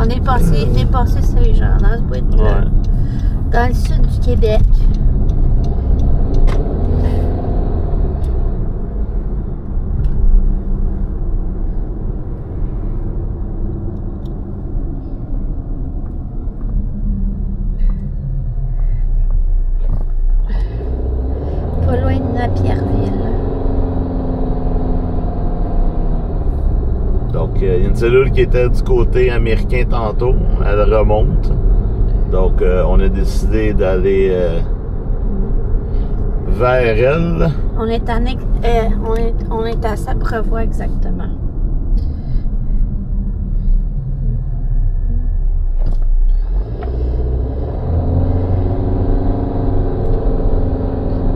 On est passé Saint-Jean, dans ce bout-là. Ouais. Dans le sud du Québec. Pas loin de Napierville. Donc, il y a une cellule qui était du côté américain tantôt. Elle remonte. Donc, on a décidé d'aller vers elle. On est à Saprevoix exactement.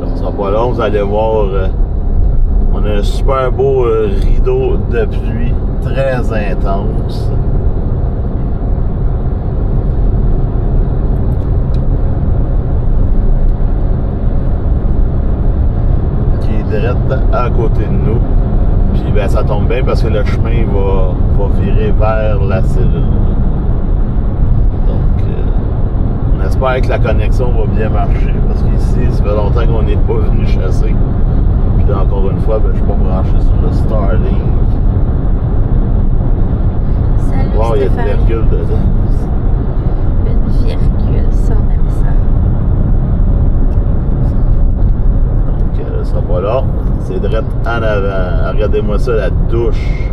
Ça sera pas long, vous allez voir. On a un super beau rideau de pluie très intense. Qui est direct à côté de nous. Puis ben, ça tombe bien parce que le chemin va virer vers la cellule. Donc, on espère que la connexion va bien marcher parce qu'ici, ça fait longtemps qu'on n'est pas venu chasser. Puis là, encore une fois, ben, je suis pas branché sur le Starlink. Salut Wow, il y a une Stéphane. virgule dedans. Une virgule, ça on aime ça. Donc, ça sera pas là. C'est direct en avant. Regardez-moi ça, la douche.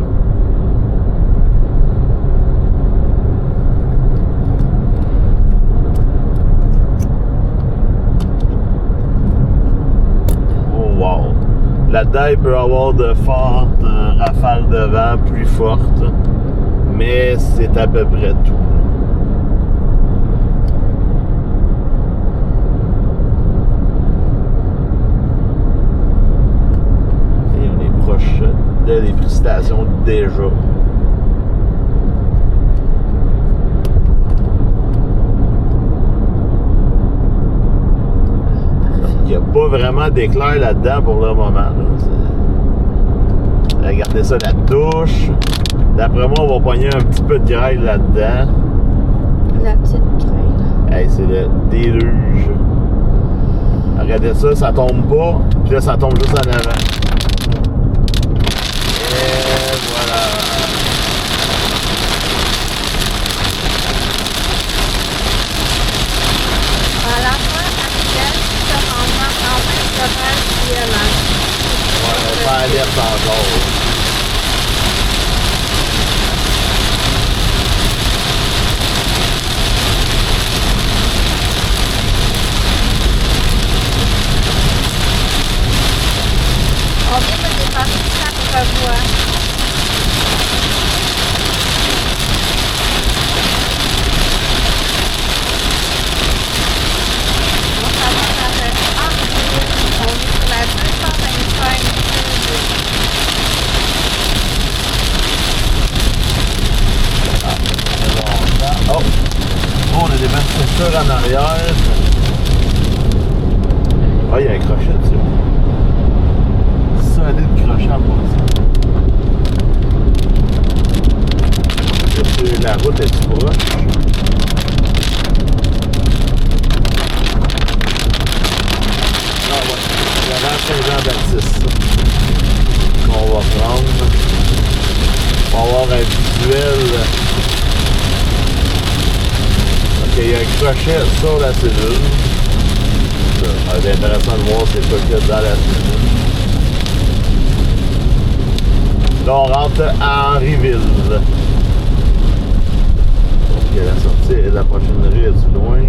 Oh, wow. Là-dedans, il peut y avoir de fortes rafales de vent plus fortes. Mais c'est à peu près tout. Et on est proche de l'électrification déjà. Il n'y a pas vraiment d'éclair là-dedans pour le moment. Là. Regardez ça, la douche. D'après moi, on va pogner un petit peu de grêle là-dedans. La petite grêle. Hey, c'est le déluge. Regardez ça, ça tombe pas. Puis là, ça tombe juste en avant. Et voilà. À la fin actuelle, ce rendement quand même pas mal violent. Ouais, on fait alerte encore. On vient de dépasser Saprevoix. On s'en va vers Arville. On est sur la 225 Oh! Oh, on a des manufactures en arrière. Ah, il y a un crochet dessus. Solide crochet en passant. Est-ce que la route est-tu proche? Ah ouais, c'est avant Saint-Jean-Baptiste qu'on va prendre. On va avoir un visuel. Ok, il y a un crochet sur la cellule. Ça va être intéressant de voir c'est quoi qu'il y a dans la cellule. Là, on rentre à Henryville. Donc, la sortie, la prochaine rue est-tu loin?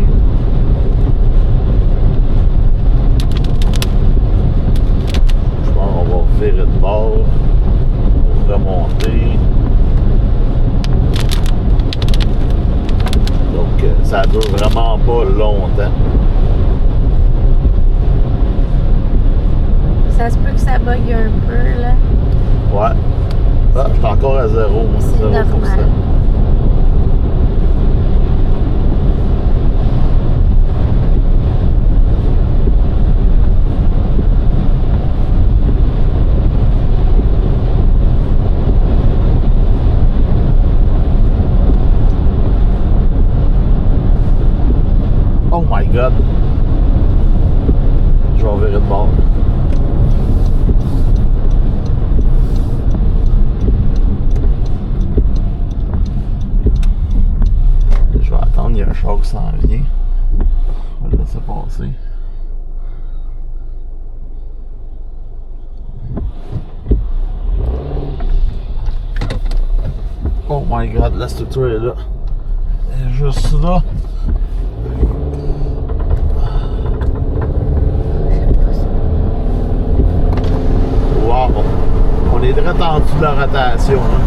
Je pense qu'on va virer de bord pour remonter. Donc, ça dure vraiment pas longtemps. Ça se peut que ça bug un peu, là. Ouais. Ah, je suis encore à 0. C'est 0%. normal. un char qui s'en vient. On va le laisser passer. Oh my god, la structure est là. Elle est juste là. Wow! On est direct en dessous de la rotation. Hein.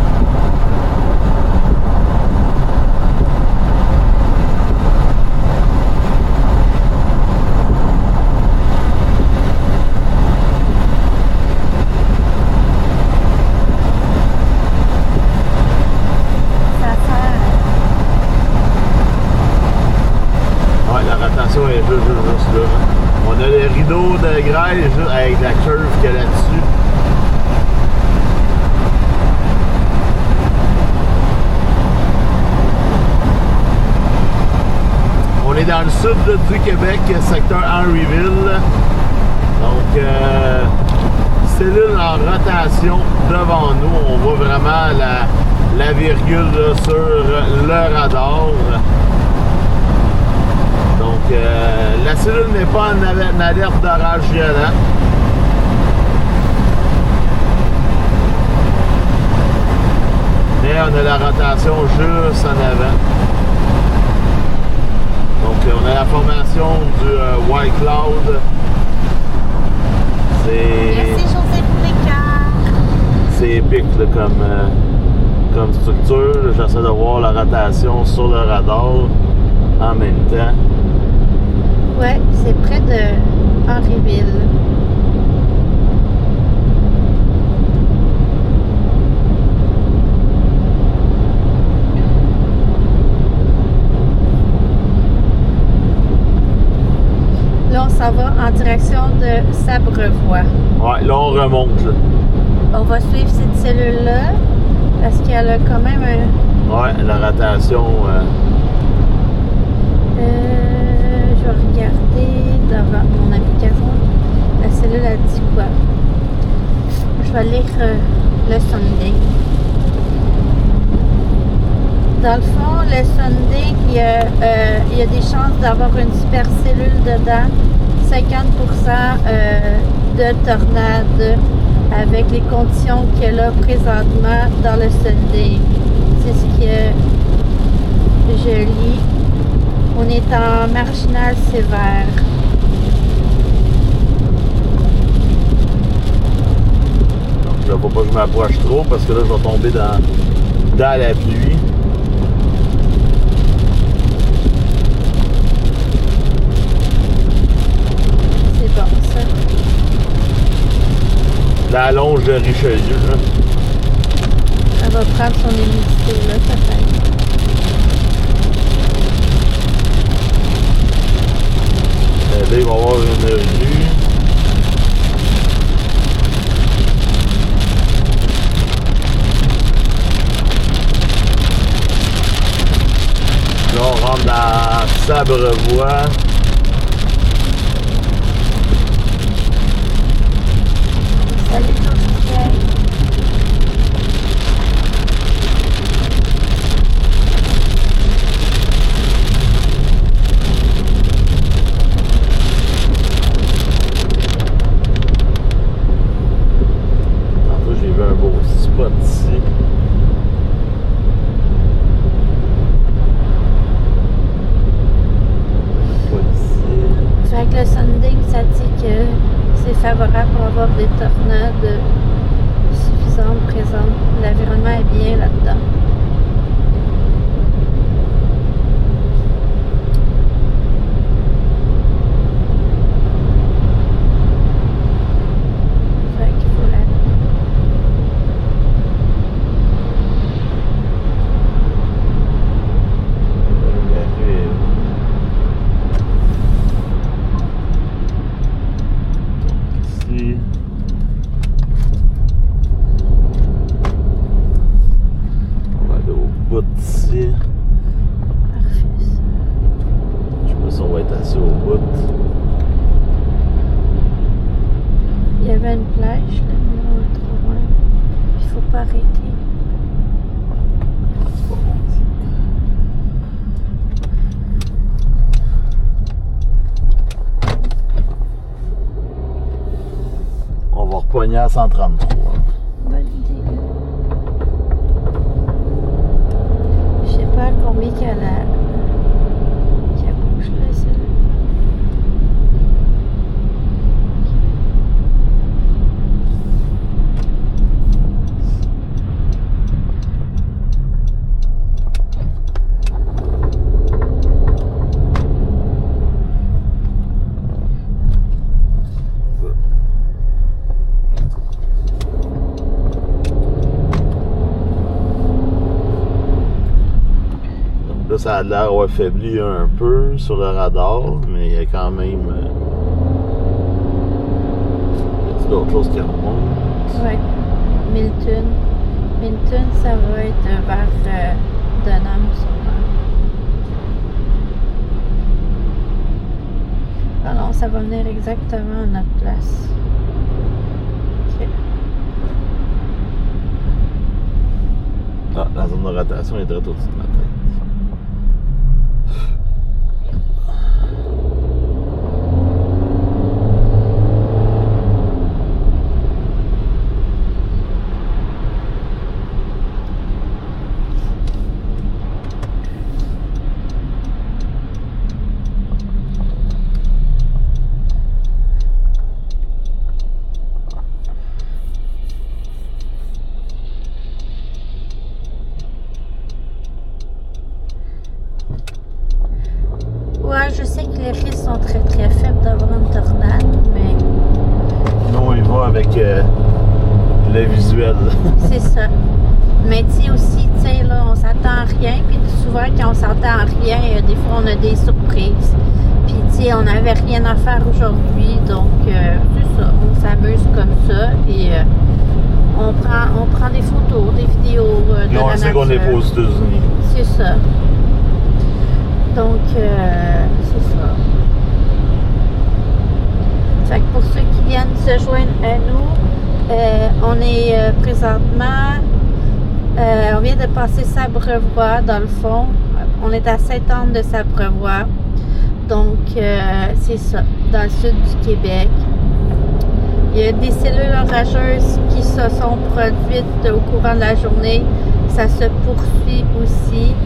Est juste là. On a le rideau de grêle avec la curve qu'il y a là-dessus. On est dans le sud du Québec, secteur Henryville. Donc, cellule en rotation devant nous. On voit vraiment la virgule là, sur le radar. Donc, la cellule n'est pas en alerte d'orage violent. Mais on a la rotation juste en avant. Donc, on a la formation du White Cloud. Merci José Poulicard. C'est épique là, comme structure. J'essaie de voir la rotation sur le radar en même temps. Ouais, c'est près de Henryville. Là, on s'en va en direction de Sabrevoix. Ouais, là, on remonte. Là. On va suivre cette cellule-là parce qu'elle a quand même un... Ouais, la rotation... je vais regarder devant mon application. La cellule a dit quoi? Je vais lire le Sunday. Dans le fond, le Sunday, il y a des chances d'avoir une super cellule dedans. 50% de tornade avec les conditions qu'elle a présentement dans le Sunday. C'est ce que je lis. On est en marginal sévère. Donc là, faut pas que je m'approche trop parce que là, je vais tomber dans la pluie. C'est bon, ça. La longe de Richelieu. Là. Elle va prendre son humidité, là, peut-être. Là, il va y avoir une rue. Là, on rentre dans Sabrevoix. Salut, Jean-Michel. Spot ici. Pas ici. Fait que le Sunday, ça dit que c'est favorable pour avoir des tornades suffisantes présentes. L'environnement est bien là-dedans. Il y avait une plage, là, mais on est trop loin. Il faut pas arrêter. C'est pas bon. lumière 133. Bonne idée. Je sais pas combien qu'elle bouge là, celle-là. Là, ça a l'air affaibli un peu sur le radar, mais il y a quand même d'autres choses qui remontent. Ouais. Milton. Milton, ça va être vers Dunham, sûrement. Ah non, ça va venir exactement à notre place. Ok. Ah, la zone de rotation est très au-dessus de ma tête. Ouais, je sais que les risques sont très très faibles d'avoir une tornade, mais Nous, on y va avec le visuel. c'est ça. Mais tu sais aussi, tu sais, là, on s'attend à rien, puis souvent quand on s'attend à rien, des fois on a des surprises. Puis tu sais, on n'avait rien à faire aujourd'hui, donc c'est ça, on s'amuse comme ça et on prend des photos, des vidéos de Puis on la sait qu'on est pas aux États-Unis. C'est ça. Donc, c'est ça. Fait que pour ceux qui viennent se joindre à nous, on est présentement, on vient de passer Sabrevois dans le fond. On est à Sainte-Anne de Sabrevois. Donc, c'est ça, dans le sud du Québec. Il y a des cellules orageuses qui se sont produites au courant de la journée. Ça se poursuit aussi.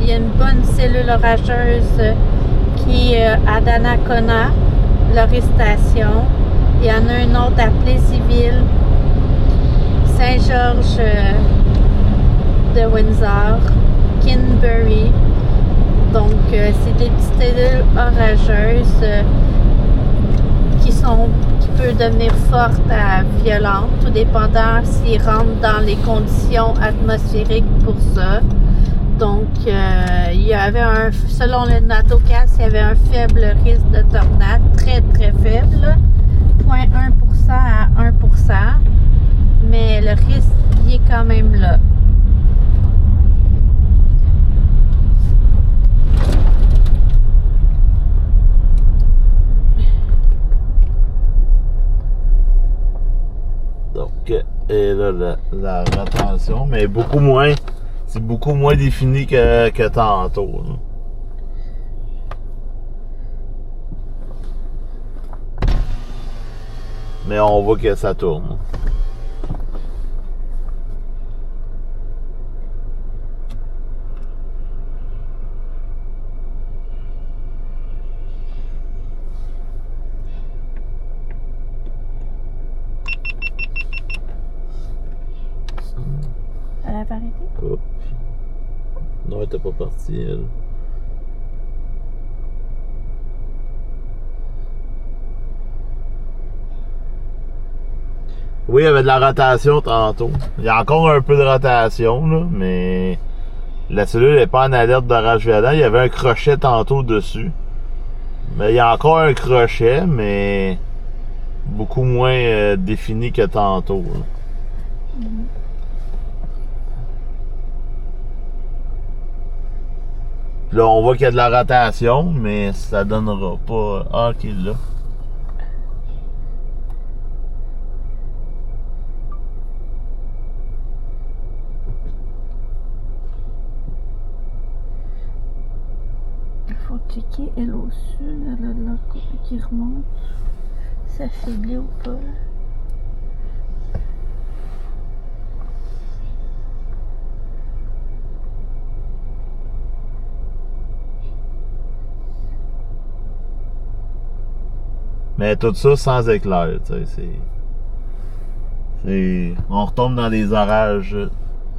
Il y a une bonne cellule orageuse qui est à Donnacona, Laurie-Station. Il y en a une autre à Plaisiville, Saint-Georges de Windsor, Kinbury. Donc, c'est des petites cellules orageuses qui peuvent devenir fortes à violentes, tout dépendant s'ils rentrent dans les conditions atmosphériques pour ça. Donc, il y avait selon le NATOCAS, il y avait un faible risque de tornade, très très faible, 0,1% à 1%, mais le risque, il est quand même là. Donc, et là, la rétention, mais beaucoup moins. C'est beaucoup moins défini que tantôt. Là. Mais on voit que ça tourne. Elle a arrêté? Hop. Non, elle était pas partie, elle. Oui, il y avait de la rotation tantôt. Il y a encore un peu de rotation, là, mais la cellule n'est pas en alerte d'orage violent. Il y avait un crochet tantôt dessus. Mais il y a encore un crochet, mais beaucoup moins défini que tantôt. Là. Là, on voit qu'il y a de la rotation, mais ça donnera pas... Ah, ok, là. Il faut checker, elle au sud, elle a de l'autre côté qui remonte. Ça faiblit ou pas, là? Mais tout ça sans éclair, tu sais, on retombe dans les orages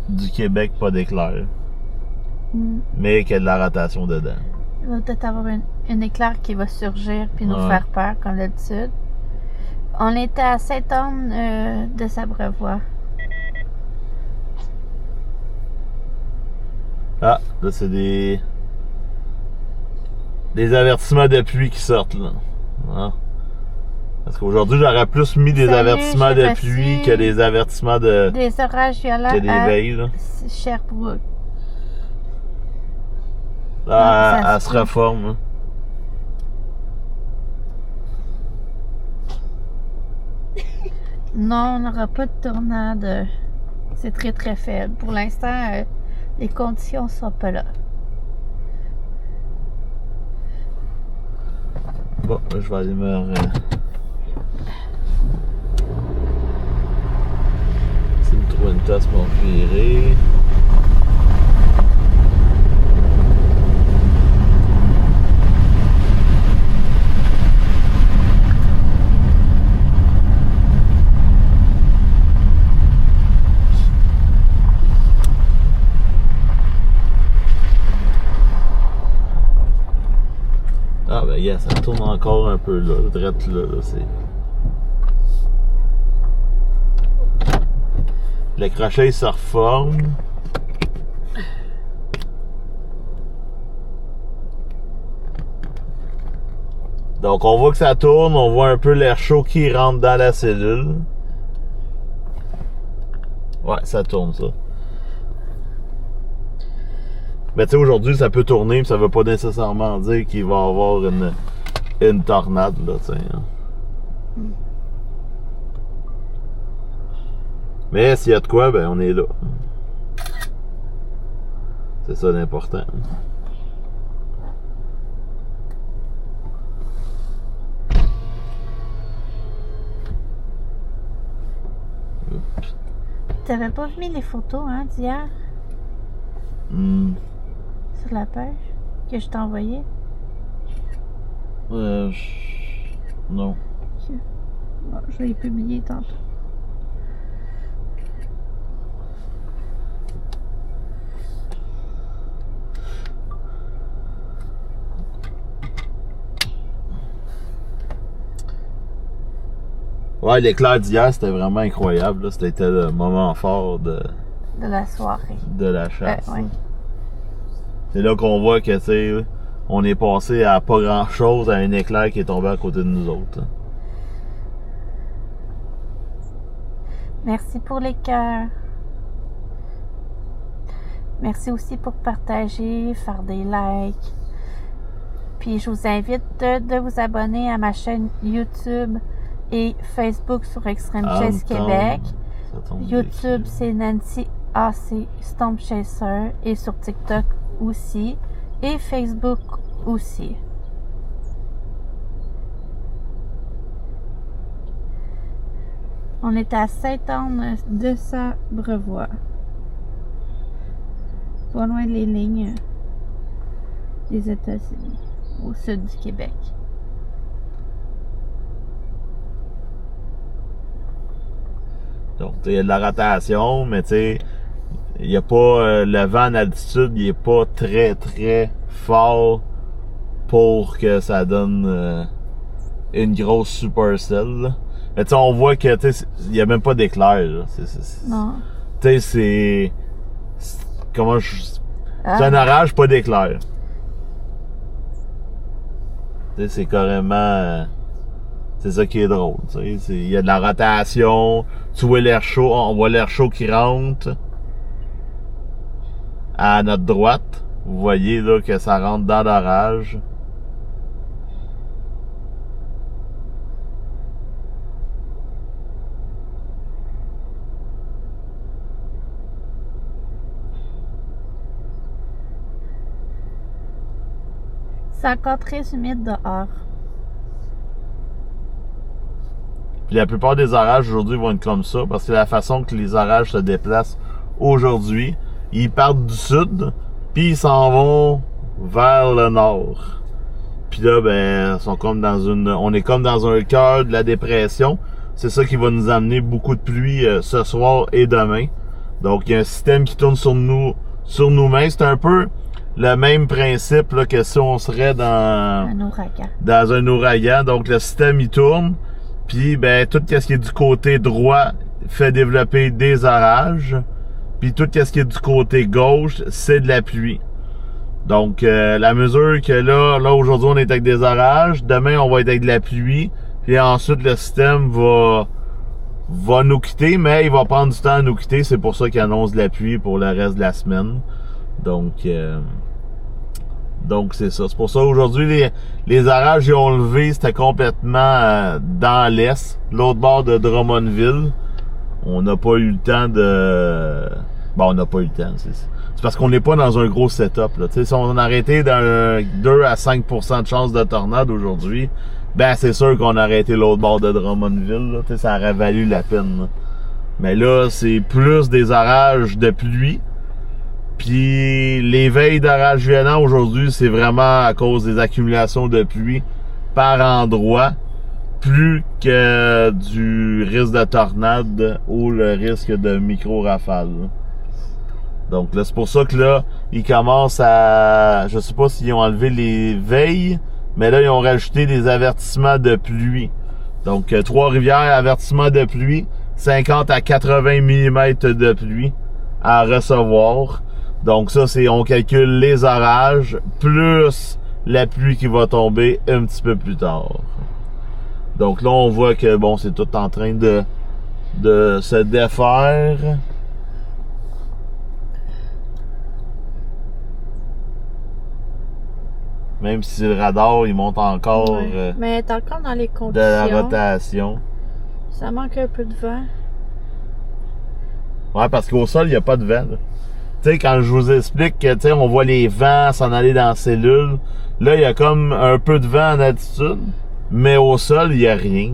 du Québec, pas d'éclair. Mais qu'il y a de la rotation dedans. Il va peut-être avoir une éclair qui va surgir puis nous faire peur, comme d'habitude. On était à Saint-Anne de Sabrevois. Ah, là, c'est des avertissements de pluie qui sortent, là. Ah. Parce qu'aujourd'hui, j'aurais plus mis des avertissements de pluie que des avertissements de... Des orages violents que des veilles, là. Sherbrooke. Là, elle se reforme, hein. Non, on n'aura pas de tornade. C'est très très faible. Pour l'instant, les conditions sont pas là. Bon, je vais aller me... essayer de trouver une place pour virer. Ah ben yeah, ça tourne encore un peu là, drette là, c'est... Le crochet il se reforme. Donc on voit que ça tourne, on voit un peu l'air chaud qui rentre dans la cellule. Ouais, ça tourne ça. Mais tu sais, aujourd'hui, ça peut tourner, mais ça veut pas nécessairement dire qu'il va y avoir une tornade, là, tu sais. Hein. Mais s'il y a de quoi, ben on est là. C'est ça l'important. T'avais pas mis les photos, hein, d'hier? Sur la page que je t'ai envoyée? Non. Bon, je vais les publier tantôt. Ouais, l'éclair d'hier, c'était vraiment incroyable. C'était le moment fort de la soirée. De la chasse. Ouais. C'est là qu'on voit que, tu sais, on est passé à pas grand-chose à un éclair qui est tombé à côté de nous autres. Hein. Merci pour les cœurs. Merci aussi pour partager, faire des likes. Puis je vous invite de vous abonner à ma chaîne YouTube et Facebook sur Extreme Chase Québec. YouTube, c'est Nancy AC Stomp Chaser et sur TikTok aussi et Facebook aussi. On est à Saint-Anne de Sabrevois. Pas loin des lignes des États-Unis, au sud du Québec. Donc, il y a de la rotation, mais tu sais, il n'y a pas le vent en altitude, il est pas très très fort pour que ça donne une grosse supercell. Là. Mais tu sais, on voit que il n'y a même pas d'éclair. Non. Tu sais, comment je... C'est un orage, pas d'éclair. Tu sais, c'est carrément... c'est ça qui est drôle. Il y a de la rotation. Tu vois l'air chaud. On voit l'air chaud qui rentre. À notre droite. Vous voyez là que ça rentre dans l'orage. C'est encore très humide dehors. Puis la plupart des orages aujourd'hui vont être comme ça, parce que la façon que les orages se déplacent aujourd'hui, ils partent du sud, puis ils s'en vont vers le nord. Puis là, ben, on est comme dans un cœur de la dépression. C'est ça qui va nous amener beaucoup de pluie ce soir et demain. Donc, il y a un système qui tourne sur nous-mêmes. C'est un peu le même principe là, que si on serait dans un ouragan. Donc, le système, il tourne. Puis, ben, tout ce qui est du côté droit fait développer des orages. Puis, tout ce qui est du côté gauche, c'est de la pluie. Donc, la mesure que là aujourd'hui, on est avec des orages. Demain, on va être avec de la pluie. Puis ensuite, le système va nous quitter, mais il va prendre du temps à nous quitter. C'est pour ça qu'il annonce de la pluie pour le reste de la semaine. Donc c'est ça. C'est pour ça aujourd'hui, les orages ils ont levé. C'était complètement dans l'est, l'autre bord de Drummondville. On n'a pas eu le temps de... Bon, on n'a pas eu le temps. C'est parce qu'on n'est pas dans un gros setup. Là. Si on a arrêté dans 2 à 5% de chance de tornade aujourd'hui, ben c'est sûr qu'on a arrêté l'autre bord de Drummondville. Là. Ça aurait valu la peine. Là. Mais là, c'est plus des orages de pluie. Puis les veilles d'orages violents aujourd'hui, c'est vraiment à cause des accumulations de pluie par endroit, plus que du risque de tornade ou le risque de micro-rafales. Donc là, c'est pour ça que là, ils commencent à... Je sais pas s'ils ont enlevé les veilles, mais là, ils ont rajouté des avertissements de pluie. Donc, Trois-Rivières, avertissement de pluie, 50 à 80 mm de pluie à recevoir. Donc ça, on calcule les orages, plus la pluie qui va tomber un petit peu plus tard. Donc là, on voit que, bon, c'est tout en train de se défaire. Même si le radar, il monte encore mais t'es encore dans les conditions de la rotation. Ça manque un peu de vent. Ouais, parce qu'au sol, il n'y a pas de vent. Tu sais, quand je vous explique que, tu sais, on voit les vents s'en aller dans la cellule, là, il y a comme un peu de vent en altitude, mais au sol, il n'y a rien.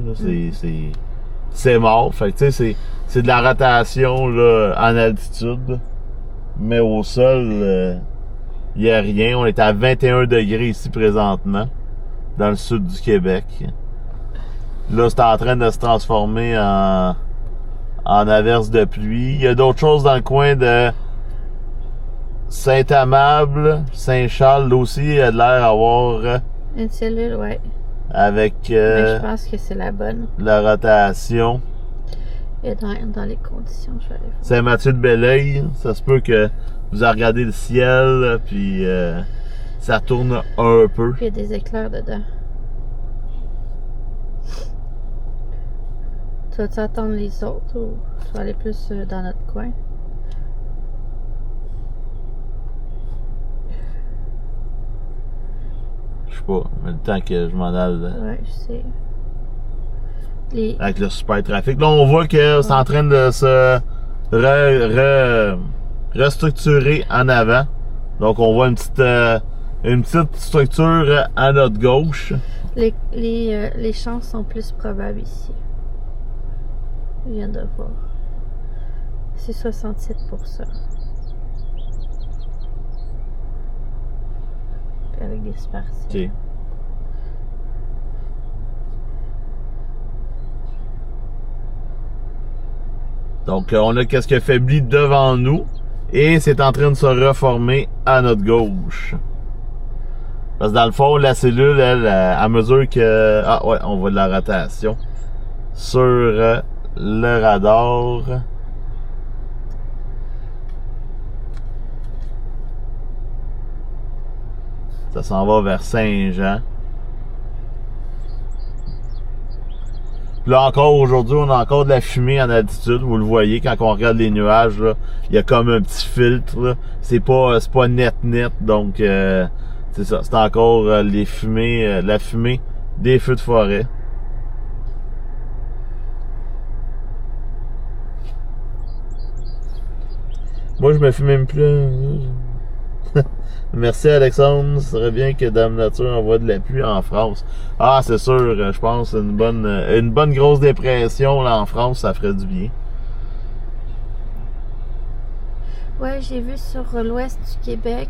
C'est mort. Fait que, tu sais, c'est de la rotation, là, en altitude, mais au sol... il n'y a rien. On est à 21 degrés ici présentement, dans le sud du Québec. Là, c'est en train de se transformer en averse de pluie. Il y a d'autres choses dans le coin de Saint-Amable, Saint-Charles. Là aussi, il y a de l'air à avoir... une cellule, ouais. Avec... mais je pense que c'est la bonne. La rotation. Et dans les conditions, je vais aller voir. Saint-Mathieu-de-Belleuil, ça se peut que vous avez regardé le ciel, puis ça tourne un peu. Puis il y a des éclairs dedans. Tu vas-tu attendre les autres ou tu vas aller plus dans notre coin? Je sais pas, mais le temps que je m'en aille. Ouais, je sais. Avec le super trafic. Là, on voit que c'est en train de se restructurer en avant. Donc, on voit une petite structure à notre gauche. Les chances sont plus probables ici. Je viens de voir. C'est 67%. Puis avec des spartiates. OK. Donc, on a qu'est-ce qui a faibli devant nous et c'est en train de se reformer à notre gauche. Parce que dans le fond, la cellule, elle, à mesure que... Ah ouais, on voit de la rotation sur le radar. Ça s'en va vers Saint-Jean. Là encore aujourd'hui, on a encore de la fumée en altitude, vous le voyez quand on regarde les nuages là, il y a comme un petit filtre là. C'est pas net, donc c'est ça, c'est encore les fumées, la fumée des feux de forêt. Moi je me fume même plus. Merci Alexandre, ce serait bien que Dame Nature envoie de la pluie en France. Ah, c'est sûr, je pense une bonne grosse dépression là en France, ça ferait du bien. Ouais, j'ai vu sur l'ouest du Québec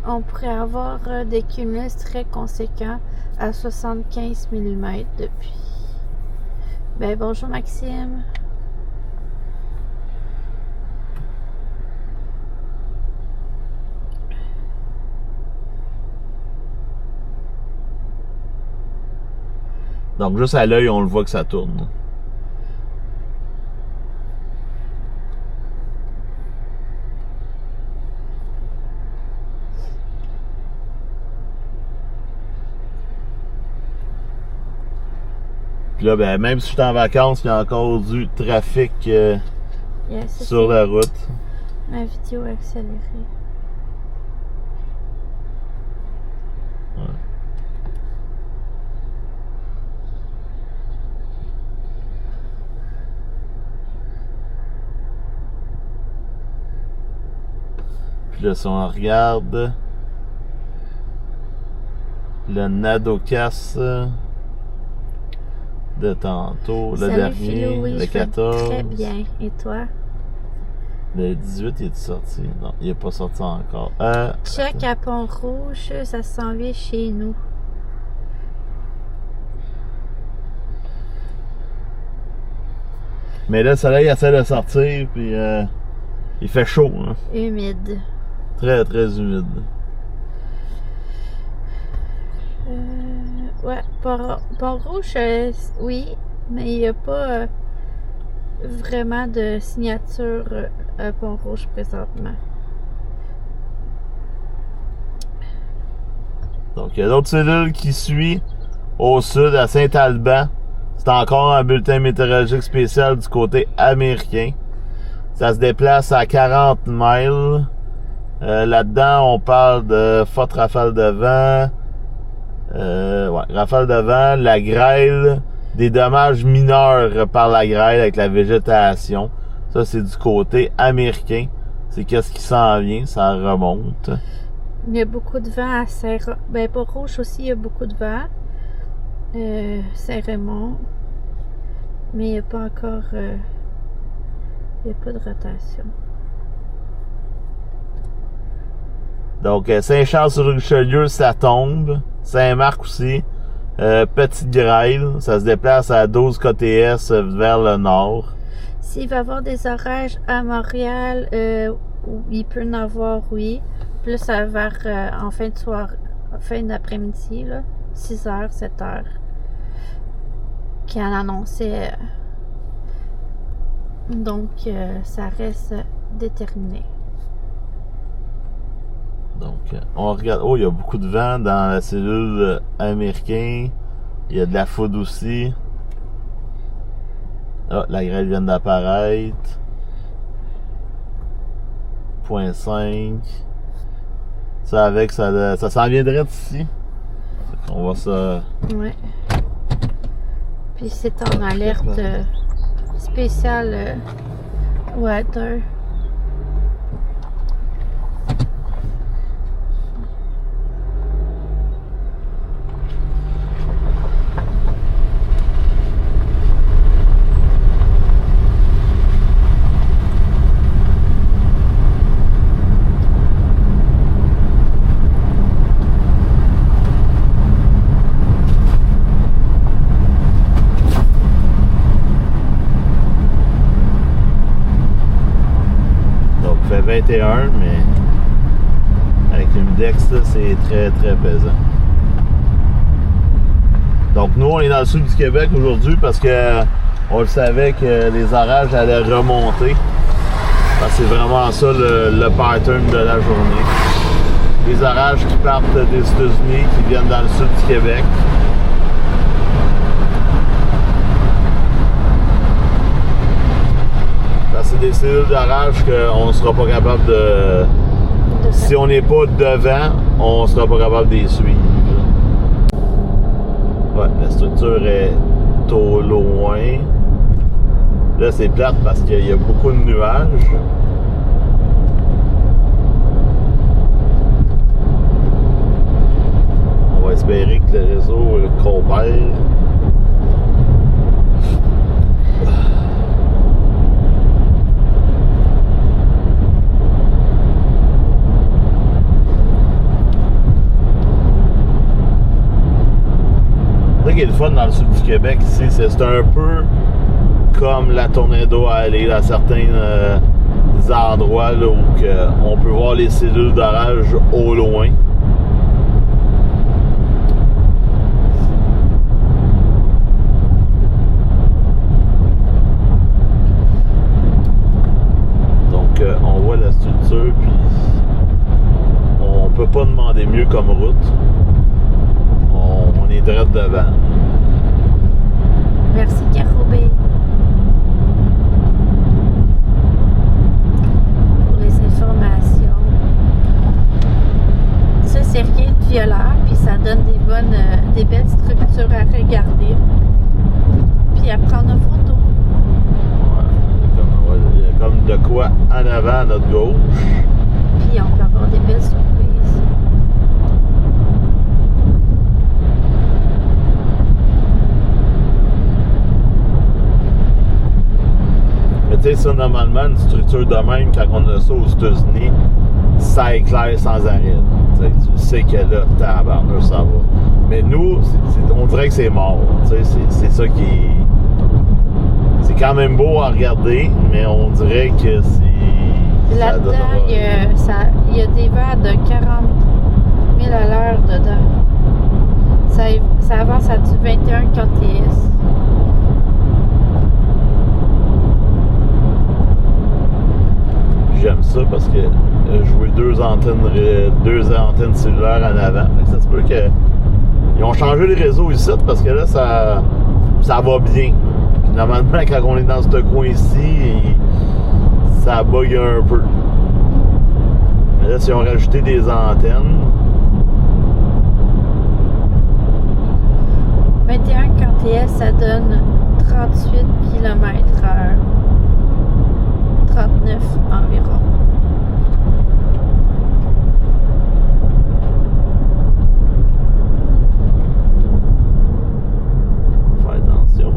On pourrait avoir des cumulus très conséquents à 75 mm depuis. Ben bonjour Maxime. Donc juste à l'œil, on le voit que ça tourne. Puis là, ben, même si je suis en vacances, il y a encore du trafic sur la route. Ma vidéo accélérée. Ouais. Puis là, si on regarde le Nadokas de tantôt, le dernier, Philo, oui, le 14. Très bien. Et toi? Le 18, il est sorti? Non, il n'est pas sorti encore. Check à Pont-Rouge, ça s'en vient chez nous. Mais là, le soleil essaie de sortir, puis il fait chaud. Hein? Humide. Très, très humide. Ouais, Pont-Rouge, oui, mais il n'y a pas vraiment de signature à Pont-Rouge présentement. Donc, il y a d'autres cellules qui suivent au sud, à Saint-Alban. C'est encore un bulletin météorologique spécial du côté américain. Ça se déplace à 40 miles. Là-dedans, on parle de fortes rafales de vent. Rafales de vent, la grêle, des dommages mineurs par la grêle avec la végétation. Ça, c'est du côté américain. C'est qu'est-ce qui s'en vient, ça remonte. Il y a beaucoup de vent à Saint-Raymond. Ben, Pont-Rouge aussi, il y a beaucoup de vent. Saint-Raymond. Mais il n'y a pas encore... il n'y a pas de rotation. Donc, Saint-Charles-sur-Richelieu, ça tombe. Saint-Marc aussi. Petite grêle. Ça se déplace à 12 KTS vers le nord. S'il va y avoir des orages à Montréal, il peut en avoir, oui. Plus vers en fin de soirée, fin d'après-midi, 6h, 7h. Qui en annonçait. Donc, ça reste déterminé. Donc, on regarde. Oh, il y a beaucoup de vent dans la cellule américaine. Il y a de la foudre aussi. Ah, la grêle vient d'apparaître. 0.5. Ça avec, ça s'en viendrait d'ici. On va ça. Ouais. Puis c'est en alerte spéciale weather. Donc, il fait 21, mais avec l'humidex, c'est très très pesant. Donc, nous, on est dans le sud du Québec aujourd'hui parce que on le savait que les orages allaient remonter. Parce que c'est vraiment ça le pattern de la journée. Les orages qui partent des États-Unis, qui viennent dans le sud du Québec. C'est des cellules d'orage qu'on ne sera pas capable de... Si on n'est pas devant, on ne sera pas capable de les suivre. Ouais, la structure est au loin. Là, c'est plate parce qu'il y a beaucoup de nuages. On va espérer que le réseau coopère. qui est le fun dans le sud du Québec ici, c'est un peu comme la Tornado Alley à certains endroits là, où on peut voir les cellules d'orage au loin. Donc on voit la structure, puis on peut pas demander mieux comme route. On est direct devant. Merci, Carobé. Pour les informations. Ça, c'est rien de violent, puis ça donne des belles structures à regarder. Puis à prendre une photo. Ouais, il y a comme de quoi en avant à notre gauche. Puis on peut avoir des belles surprises. Tu sais, ça, normalement, une structure de même, quand on a ça aux États-Unis, ça éclaire sans arrêt. Tu sais que là, tabarnouche, ça va. Mais nous, on dirait que c'est mort. C'est ça qui est... C'est quand même beau à regarder, mais on dirait que c'est... Là-dedans, il y a des vents de 40 000 à l'heure dedans. Ça avance à du 21 kts. J'aime ça parce que je vois deux antennes cellulaires en avant. Ça se peut que ils ont changé les réseaux ici parce que là ça va bien. Puis normalement quand on est dans ce coin-ci, ça bug un peu. Mais là, si on rajouté des antennes. 21 kts, ça donne 38 km/h. 39 environ. Faire attention.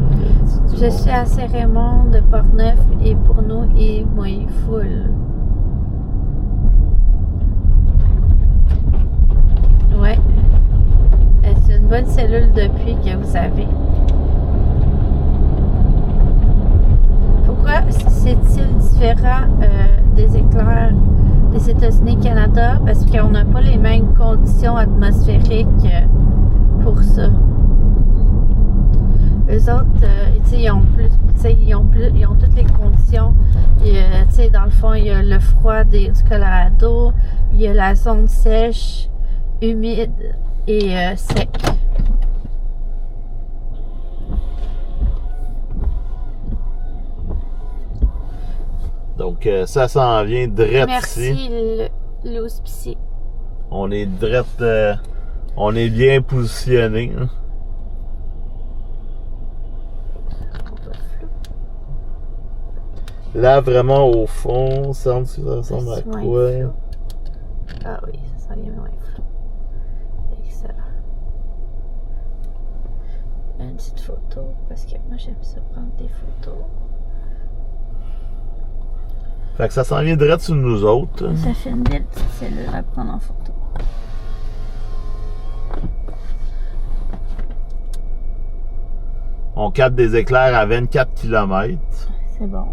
Je suis à Saint-Raymond de Portneuf et pour nous, il est full. Ouais. C'est une bonne cellule de puits que vous avez. Pourquoi c'est-il différent des éclairs des États-Unis et Canada? Parce qu'on n'a pas les mêmes conditions atmosphériques pour ça. Eux autres, ils ont toutes les conditions. Dans le fond, il y a le froid du Colorado, il y a la zone sèche, humide et sec. Donc ça s'en vient direct ici. Merci l'auspicie. On est direct, on est bien positionné. Hein. Là, vraiment au fond, ça ressemble à quoi? Ah oui, ça vient moins flou. Excellent. Une petite photo, parce que moi j'aime ça prendre des photos. Fait que ça s'en vient direct sur nous autres. Ça fait une belle petite cellule à prendre en photo. On capte des éclairs à 24 km. C'est bon.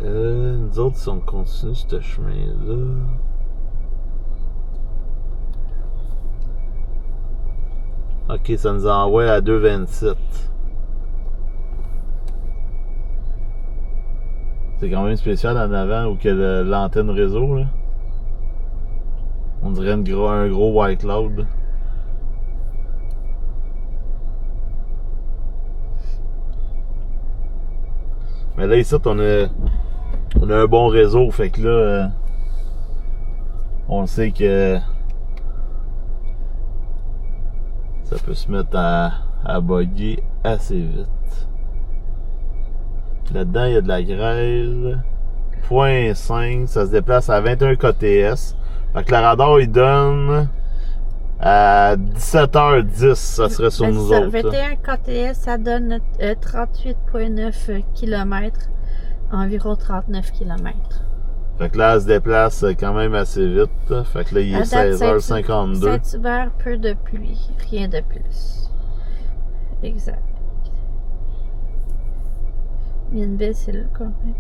Nous autres, si on continue ce chemin-là... Ok, ça nous envoie à 2,27. C'est quand même spécial en avant où que l'antenne réseau, là. On dirait un gros white cloud. Mais là, ici, on a un bon réseau, fait que là, on sait que ça peut se mettre à bugger assez vite. Là-dedans, il y a de la grêle. 0.5, ça se déplace à 21 kts. Fait que le radar, il donne À 17h10, ça serait sur nous ça, autres. 21 KTS, ça donne 38,9 km, environ 39 km. Fait que là, elle se déplace quand même assez vite. Fait que là, il est 16h52. Saint-Hubert, peu de pluie, rien de plus. Exact. Il y a une belle cellule quand même.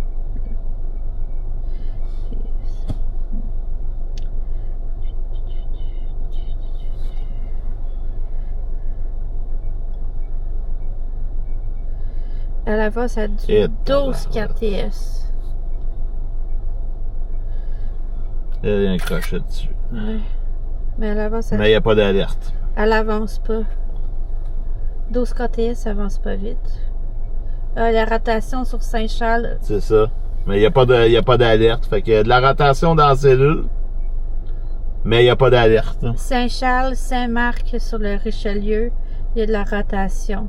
À l'avant, ça a du 12 KTS. Il y a un crochet dessus. Ouais. Mais à l'avant, ça... Mais il n'y a pas d'alerte. Elle avance pas. 12 KTS, ça avance pas vite. La rotation sur Saint-Charles. C'est ça. Mais il n'y a pas d'alerte. Fait qu'il y a de la rotation dans la cellule. Mais il n'y a pas d'alerte. Saint-Charles, Saint-Marc sur le Richelieu, il y a de la rotation.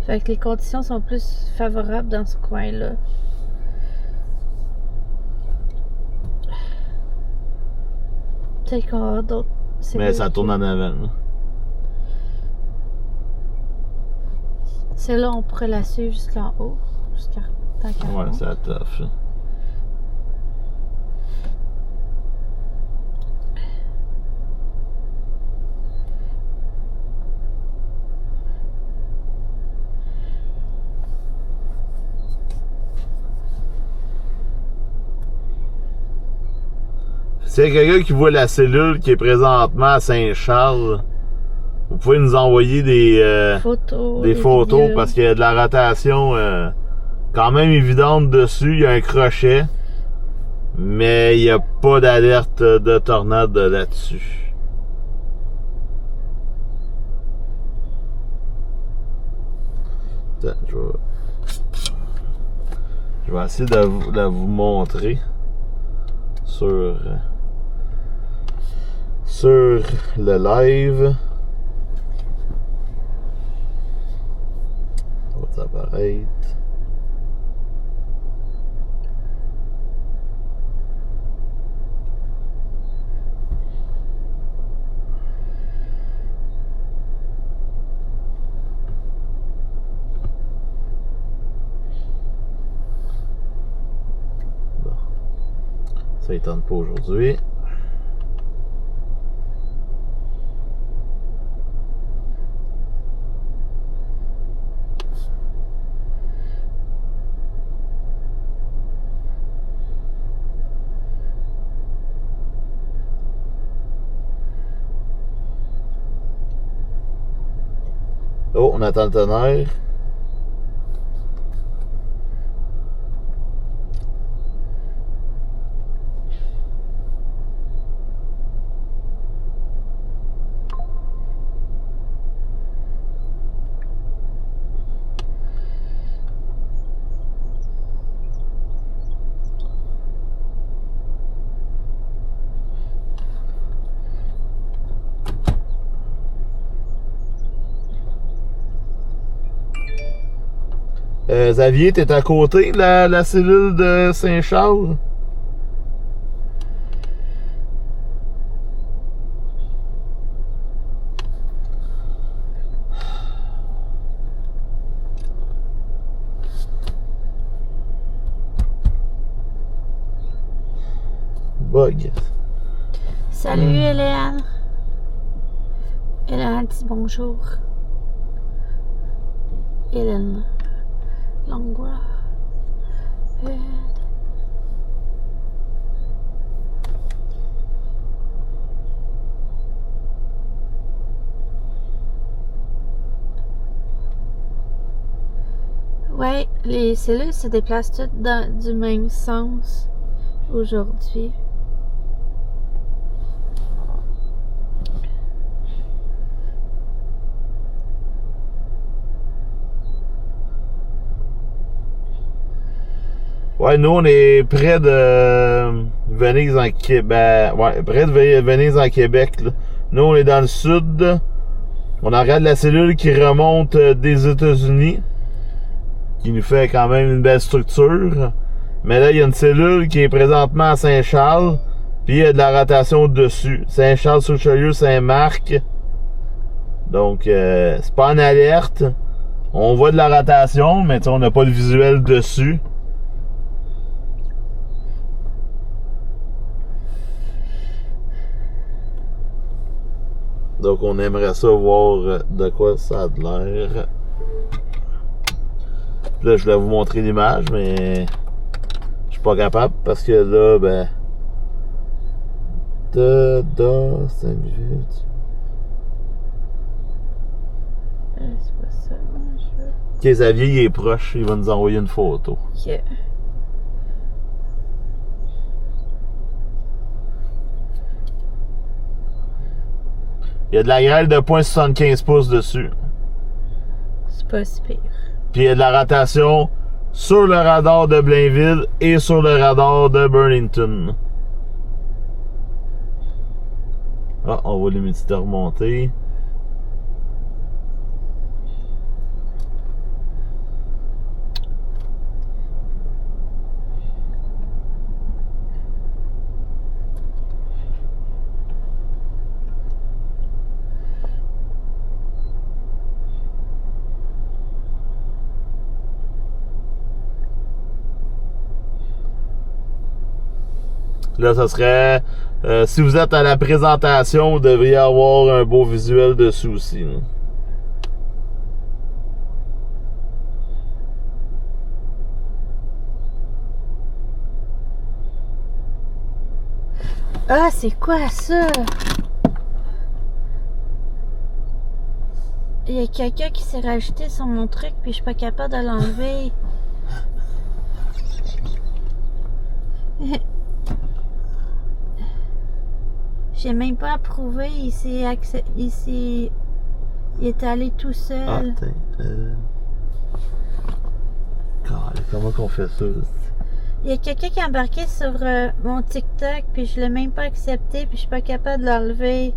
Fait que les conditions sont plus favorables dans ce coin-là. Peut-être qu'on va avoir d'autres... Mais ça tourne en avant. Celle-là, on pourrait la suivre jusqu'en haut. Jusqu'à tant qu'à Ouais, c'est tough. S'il y a quelqu'un qui voit la cellule qui est présentement à Saint-Charles, vous pouvez nous envoyer des photos parce qu'il y a de la rotation quand même évidente dessus. Il y a un crochet, mais il n'y a pas d'alerte de tornade là-dessus. Attends, je vais essayer de vous montrer sur le live. Ça va apparaître. Bon. Ça ne tente pas aujourd'hui. Oh, on attend le tonnerre. Xavier, t'es à côté de la cellule de Saint-Charles? Bug. Salut Hélène. Hélène dit bonjour. Hélène Langlois. Ouais, les cellules se déplacent toutes du même sens aujourd'hui. Ouais, nous on est près de Venise en Québec. Ouais, près de Venise en Québec. Là. Nous on est dans le sud. On regarde la cellule qui remonte des États-Unis. Qui nous fait quand même une belle structure. Mais là, il y a une cellule qui est présentement à Saint-Charles, puis il y a de la rotation au-dessus. Saint-Charles-sur-Richelieu, Saint-Marc. Donc, c'est pas en alerte. On voit de la rotation, mais on n'a pas de visuel dessus. Donc, on aimerait ça voir de quoi ça a de l'air. Là, je voulais vous montrer l'image, mais je suis pas capable parce que là, ben... c'est une vue. C'est pas ça, je veux. Ok, Xavier, il est proche, il va nous envoyer une photo. Ok. Il y a de la grêle de 0.75 pouces dessus. C'est pas si pire. Puis il y a de la rotation sur le radar de Blainville et sur le radar de Burlington. Ah, on voit l'humidité remonter. Là, ça serait... si vous êtes à la présentation, vous devriez avoir un beau visuel dessus aussi. Là. Ah, c'est quoi ça? Il y a quelqu'un qui s'est rajouté sur mon truc puis je suis pas capable de l'enlever. J'ai même pas approuvé, il est allé tout seul. Ah, comment qu'on fait ça? Il y a quelqu'un qui a embarqué sur mon TikTok puis je l'ai même pas accepté puis je suis pas capable de l'enlever.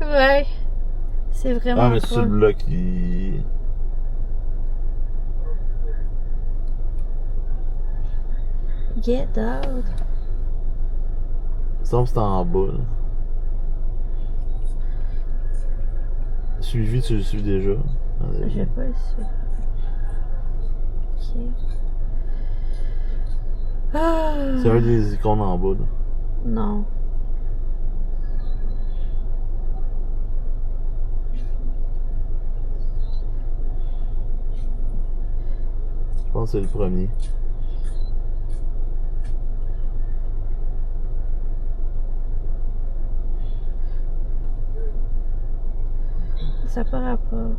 Ouais. C'est vraiment Ah, mais c'est cool. le bloc qui... Get out. Il semble que c'est en bas. Là. Suivi, tu le suis déjà. Je vais pas le suivre. Ok. Ah. C'est un des icônes en bas. Là. Non. Je pense que c'est le premier. Ça n'a pas rapport.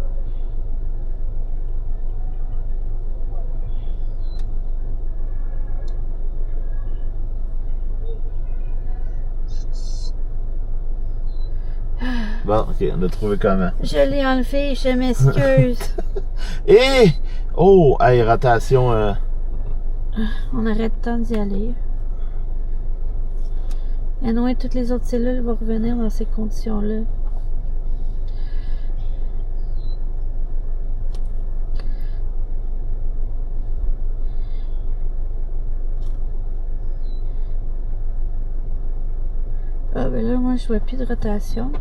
Bon, ok, on a trouvé comment. Je l'ai enlevé, je m'excuse. Et... Oh! Hey, rotation... On arrête de temps d'y aller. Et non, toutes les autres cellules vont revenir dans ces conditions-là. Ah, ben là, moi, je vois plus de rotation.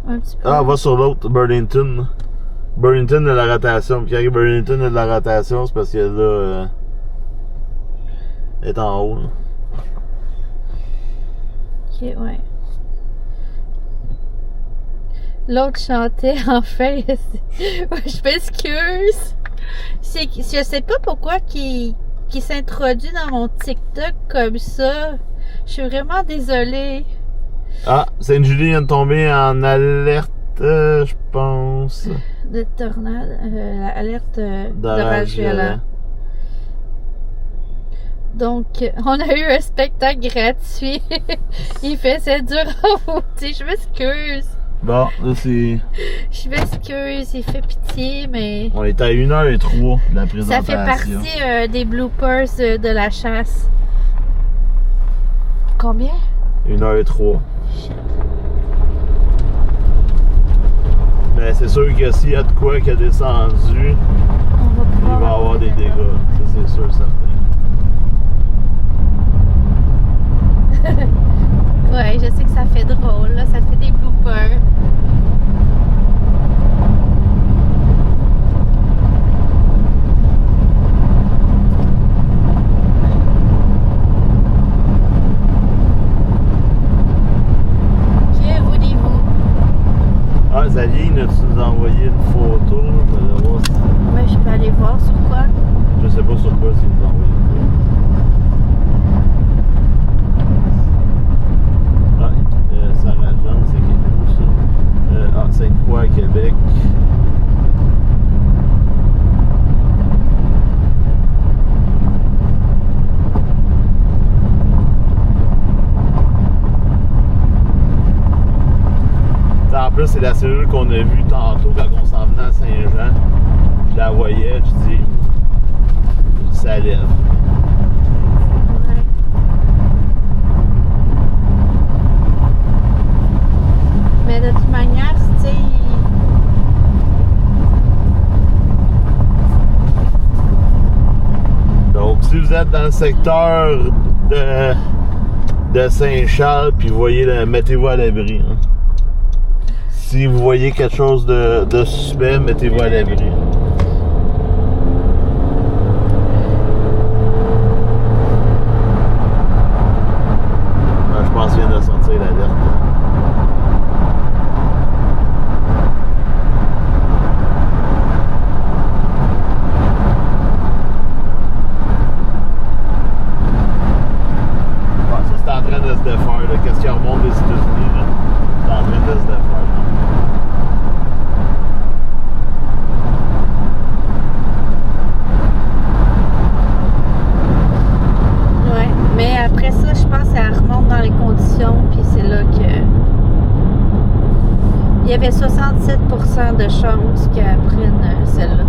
Un petit peu. Ah, on va sur l'autre, Burlington. Burlington a de la rotation. Puis quand Burlington a de la rotation, c'est parce que là... elle est en haut. Là. Ok, ouais. L'autre chantait enfin. Je m'excuse. Je sais pas pourquoi qui s'introduit dans mon TikTok comme ça. Je suis vraiment désolée. Ah, Sainte-Julie vient de tomber en alerte, je pense. De tornade, alerte D'orage violent. Donc, on a eu un spectacle gratuit. Il faisait dur à vous dire. Je m'excuse. Bon, là c'est... Je m'excuse, il fait pitié, mais... On est à 1h03 de la présentation. Ça fait partie des bloopers de la chasse. Combien? 1h03. Mais c'est sûr que s'il y a de quoi qui a descendu, On va pouvoir il va y avoir des dégâts. Ça, c'est sûr, certain. Ouais, je sais que ça fait drôle, là, ça fait des bloopers. Que voulez-vous? Ah, Xavier, tu nous a envoyé une photo. Ouais, je peux aller voir sur quoi? Je sais pas sur quoi s'il nous a envoyé une photo. Sarah-Jeanne, c'est quelque chose, ça? Sainte-Croix, à Québec. En plus, c'est la cellule qu'on a vue tantôt quand on s'en venait à Saint-Jean. Je la voyais, je dis, ça lève. Ouais. Mais de toute manière, tu sais, donc, si vous êtes dans le secteur de Saint-Charles, puis vous voyez, mettez-vous à l'abri. Hein. Si vous voyez quelque chose de suspect, mettez-vous à l'abri. Je pense qu'il vient de sortir l'alerte. Ça, c'est en train de se défaire. Qu'est-ce qui remonte des États-Unis? C'est en train de se défaire. mais après ça, je pense que ça remonte dans les conditions, puis c'est là que il y avait 67% de chances qu'elle prenne celle-là.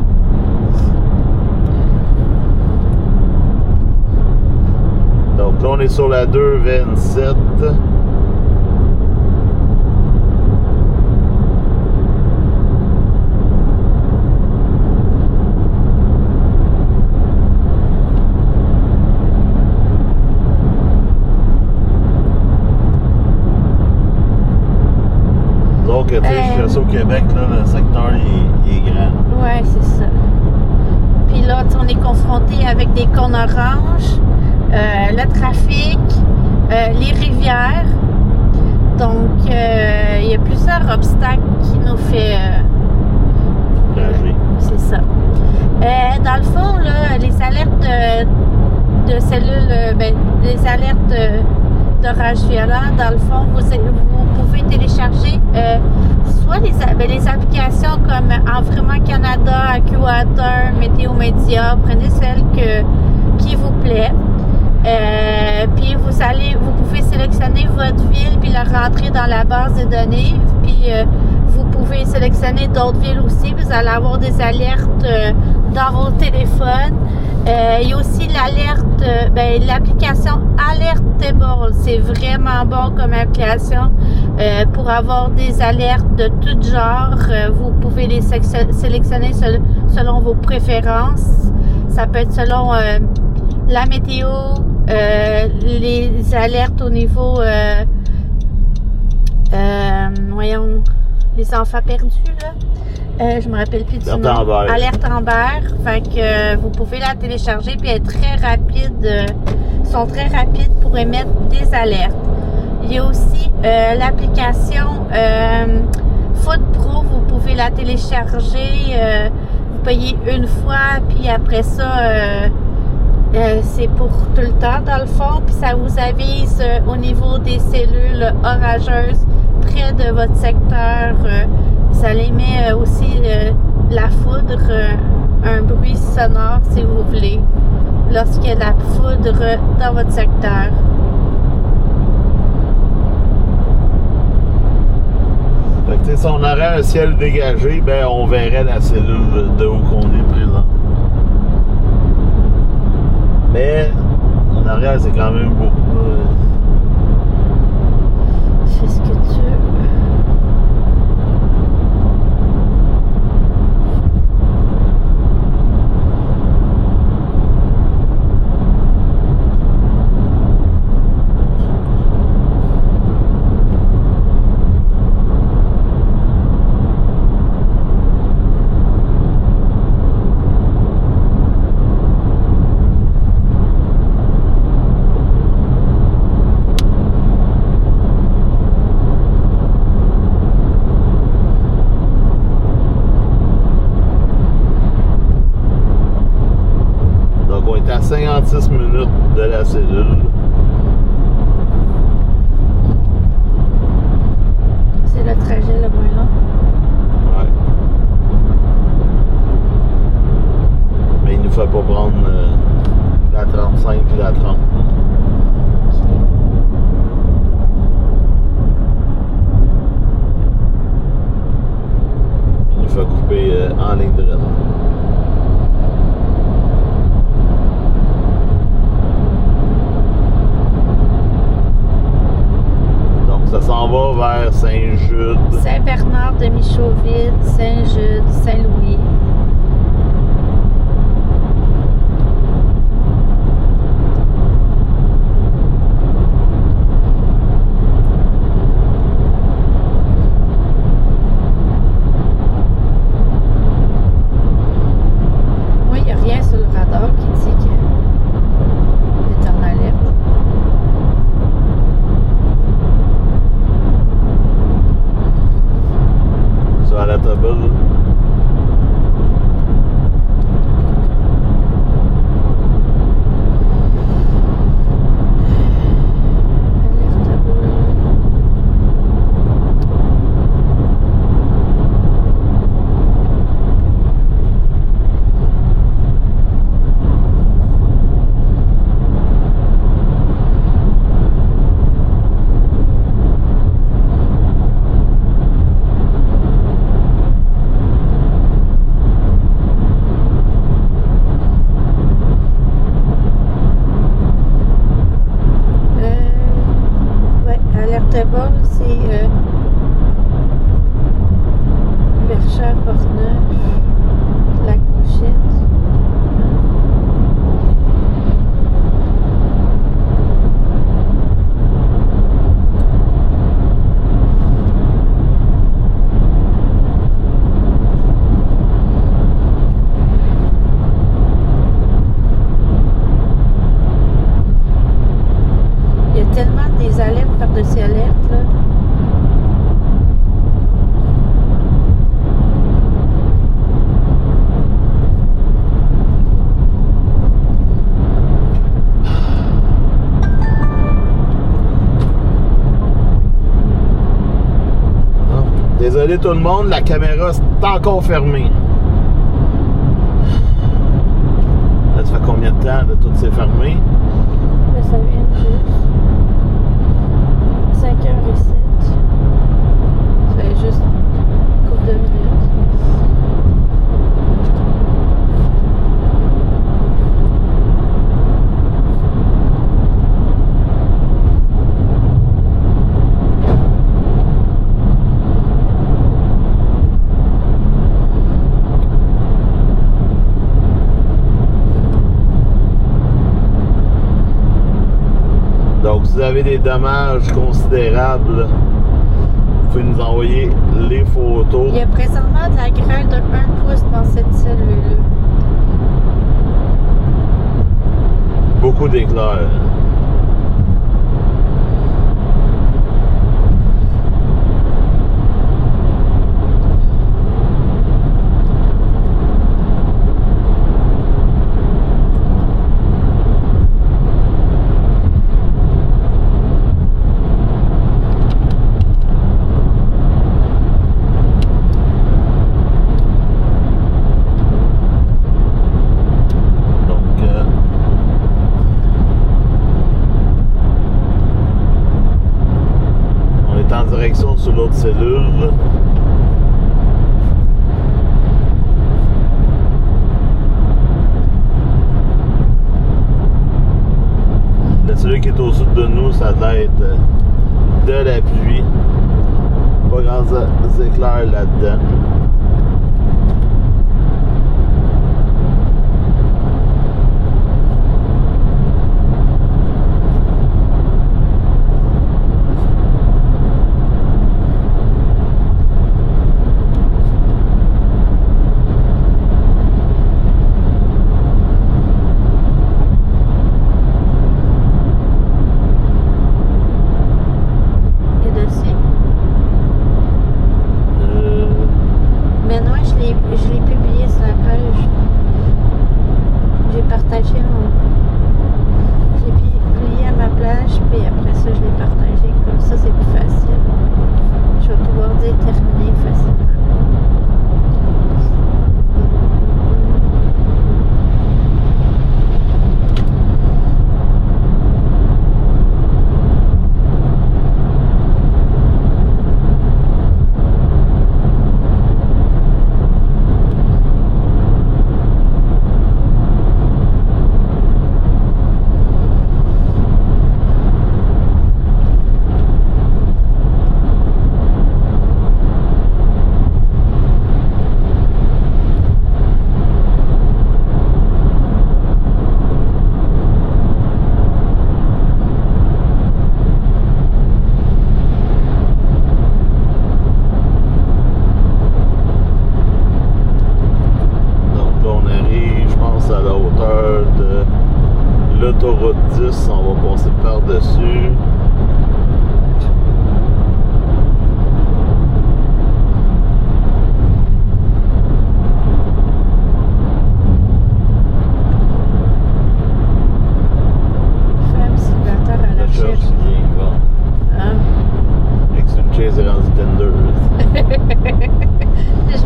Donc là, on est sur la 227. Donc, tu sais, je suis au Québec, là, le secteur il est grand. Ouais, c'est ça. Puis là, on est confronté avec des cônes oranges, le trafic, les rivières. Donc, il y a plusieurs obstacles qui nous fait c'est ça. Dans le fond, là, les alertes de cellules, les alertes d'orage violent, dans le fond, vous pouvez télécharger soit les applications comme Environnement Canada, AccuWeather, Météo Média. Prenez celle qui vous plaît. Puis vous pouvez sélectionner votre ville puis la rentrer dans la base de données. Puis vous pouvez sélectionner d'autres villes aussi. Vous allez avoir des alertes dans vos téléphones. Il y a aussi l'alerte, l'application Alertable. C'est vraiment bon comme application pour avoir des alertes de tout genre. Vous pouvez les sélectionner selon vos préférences. Ça peut être selon la météo, les alertes au niveau voyons, les enfants perdus là. Je me rappelle plus du nom. Alerte Amber. Fait que vous pouvez la télécharger puis être très rapide. Sont très rapides pour émettre des alertes. Il y a aussi l'application Food Pro. Vous pouvez la télécharger. Vous payez une fois puis après ça c'est pour tout le temps dans le fond, puis ça vous avise au niveau des cellules orageuses près de votre secteur. Ça émet aussi la foudre, un bruit sonore si vous voulez, lorsqu'il y a de la foudre dans votre secteur. Fait que, si on aurait un ciel dégagé, on verrait la cellule de où qu'on est présent. Mais en arrière, c'est quand même beau. Fais ce que tu veux. s'en va vers Saint-Jude. Saint-Bernard de Michauville, Saint-Jude, Saint-Louis. Moi, il n'y a rien sur le radar qui dit qu'il est en alerte. Sur la table. Alerte-Vol, c'est Verchères, Portneuf, Lac-Couchette. Il y a tellement des alertes par-dessus alertes, là. Désolé tout le monde, la caméra est encore fermée. Là, ça fait combien de temps de tout c'est fermé? Là, ça vient juste 5h07. Ça fait juste une couple de minutes. Donc, si vous avez des dommages considérables, vous pouvez nous envoyer les photos. Il y a présentement de la grêle de 1 pouce dans cette cellule. Beaucoup d'éclairs. Direction sur l'autre cellule. La cellule qui est au sud de nous, ça doit être de la pluie. Pas grands éclairs là-dedans.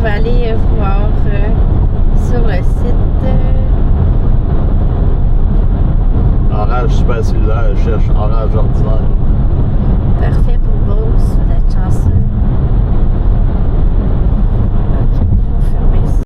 je vais aller voir sur le site. Orage super cellulaire, je cherche orage ordinaire. Parfait pour Beauce, vous êtes chanceux. Ok, je vais fermer ça.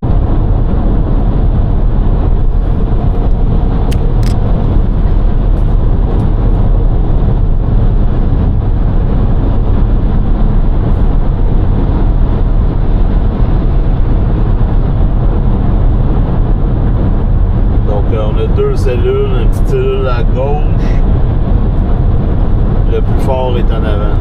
On a deux cellules, une petite cellule à gauche. Le plus fort est en avant.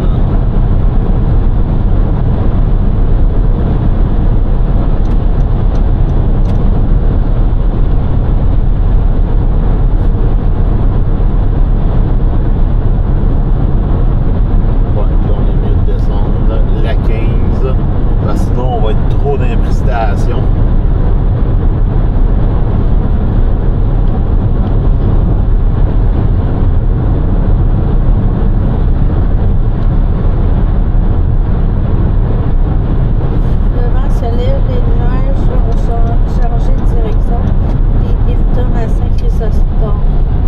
Ouais, là on est mieux de descendre la 15. Parce que sinon on va être trop d'imprécitation.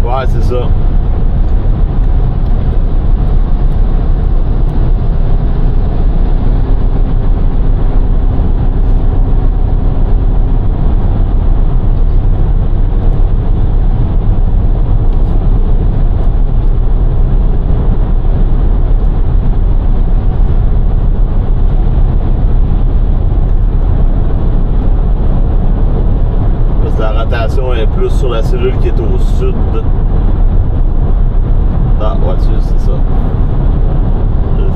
Ouais, c'est ça. Parce que la rotation est plus sur la cellule qui est au sud. Ah, ouais, c'est ça.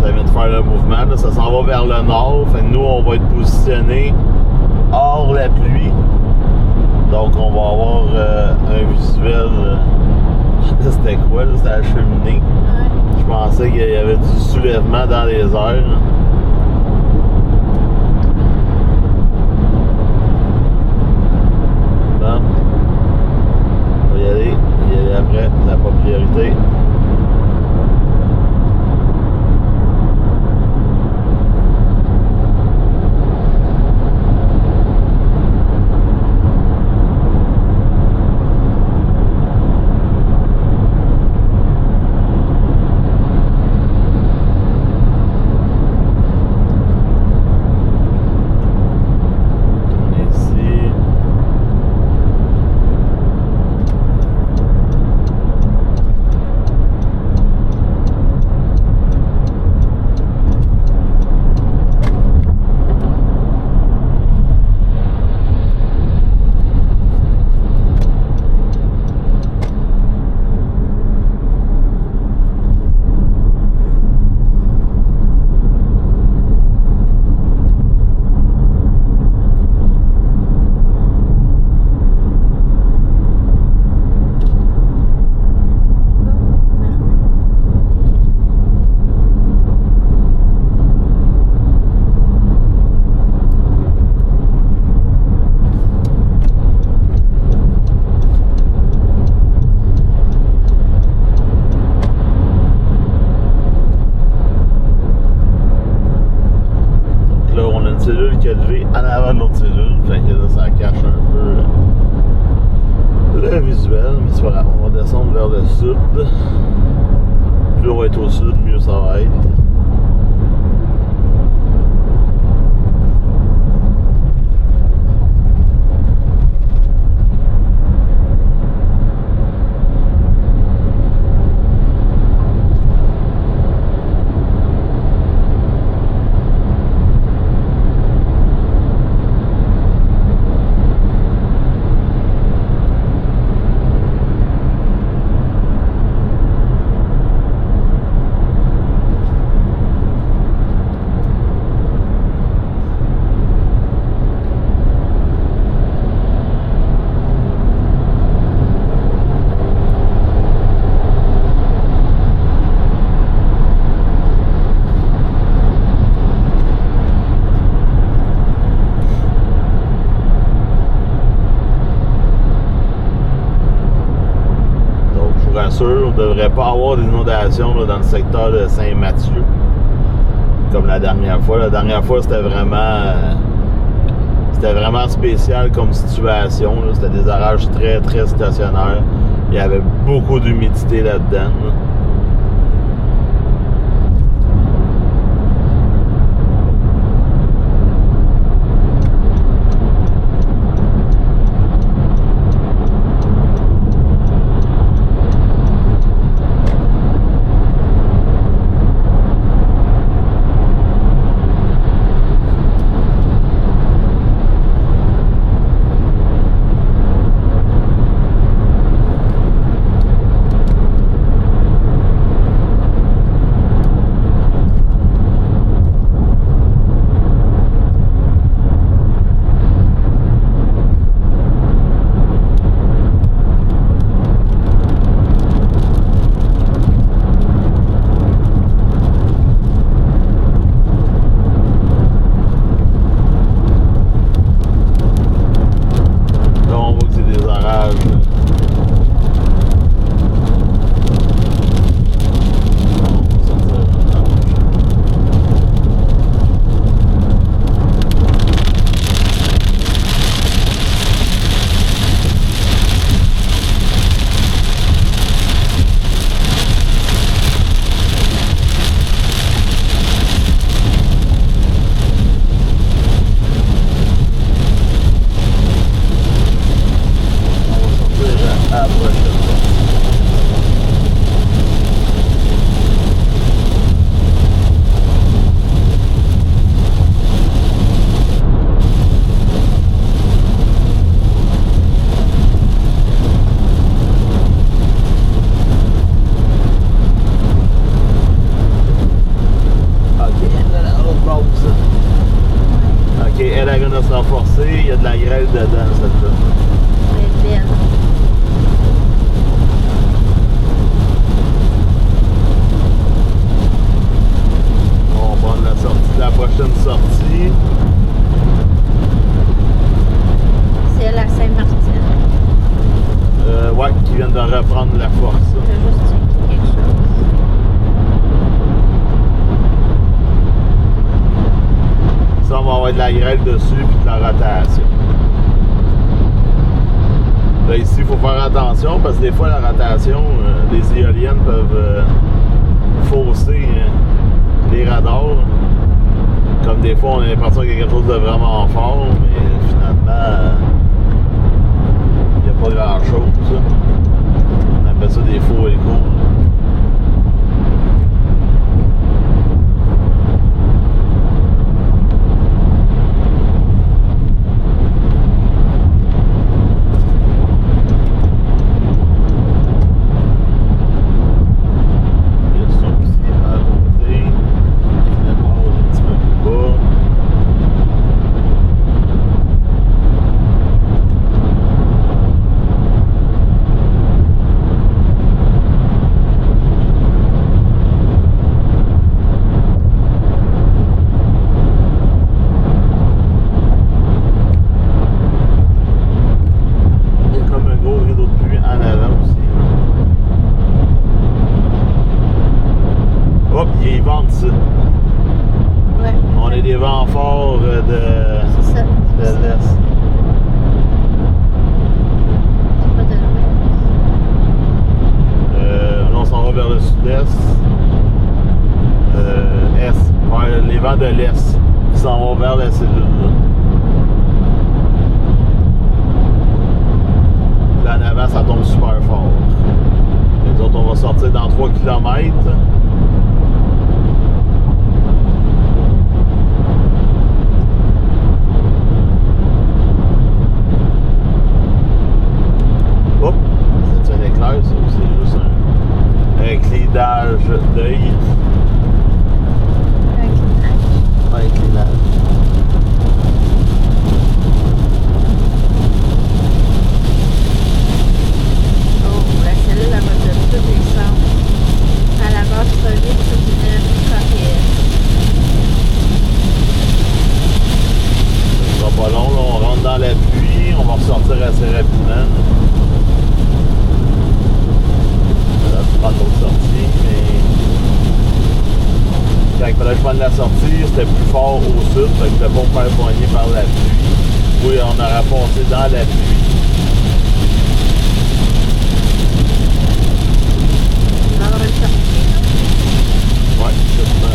Ça vient de faire le mouvement. Là. Ça s'en va vers le nord. Fait que nous, on va être positionné hors la pluie. Donc, on va avoir un visuel. C'était quoi? Là? C'était la cheminée. Ouais. Je pensais qu'il y avait du soulèvement dans les airs. Là. Bon. On va y aller. On va y aller après. Ça n'a pas priorité. Cellule qui a levé en avant de l'autre cellule, fait que là ça cache un peu le visuel, mais c'est pas grave, on va descendre vers le sud. Plus on va être au sud, mieux ça va être. sûr, on ne devrait pas avoir d'inondations dans le secteur de Saint-Mathieu. Comme la dernière fois. La dernière fois, c'était vraiment C'était vraiment spécial comme situation. C'était des orages très, très stationnaires. Il y avait beaucoup d'humidité là-dedans. Là. Il y a de la grêle dedans, celle-là. C'est bien. On va prendre la prochaine sortie. C'est la Saint-Martin. Ouais, qui vient de reprendre la force. Je vais juste checker quelque chose. Ça, on va avoir de la grêle dessus puis de la rotation. Là, ici, il faut faire attention parce que des fois, la rotation, les éoliennes peuvent fausser les radars. Comme des fois, on a l'impression qu'il y a quelque chose de vraiment fort, mais finalement, il n'y a pas grand-chose. On appelle ça des faux échos. Ouais. On est des vents forts de l'Est. C'est pas de l'ouest. Là, on s'en va vers le sud-est. Est. Ouais, les vents de l'Est qui s'en vont vers la cellule. Là, en avant, ça tombe super fort. Les autres, on va sortir dans 3 km. Hop! C'est un éclair, ça, ou c'est juste un clidage d'œil? Un clignage. Ouais, un clidage. Oh, la cellule, elle va de tout descendre. À la base solide, c'est une carrière. Ça sera pas long, là, on rentre dans la pluie, on va ressortir assez rapidement. Là, je prends l'autre sortie, mais quand il fallait que je prenne la sortie, c'était plus fort au sud, fait que je ne pas me faire poigner par la pluie. Oui, on aura passé dans la pluie. On va avoir une sortie, là. Ouais, c'est 1.4.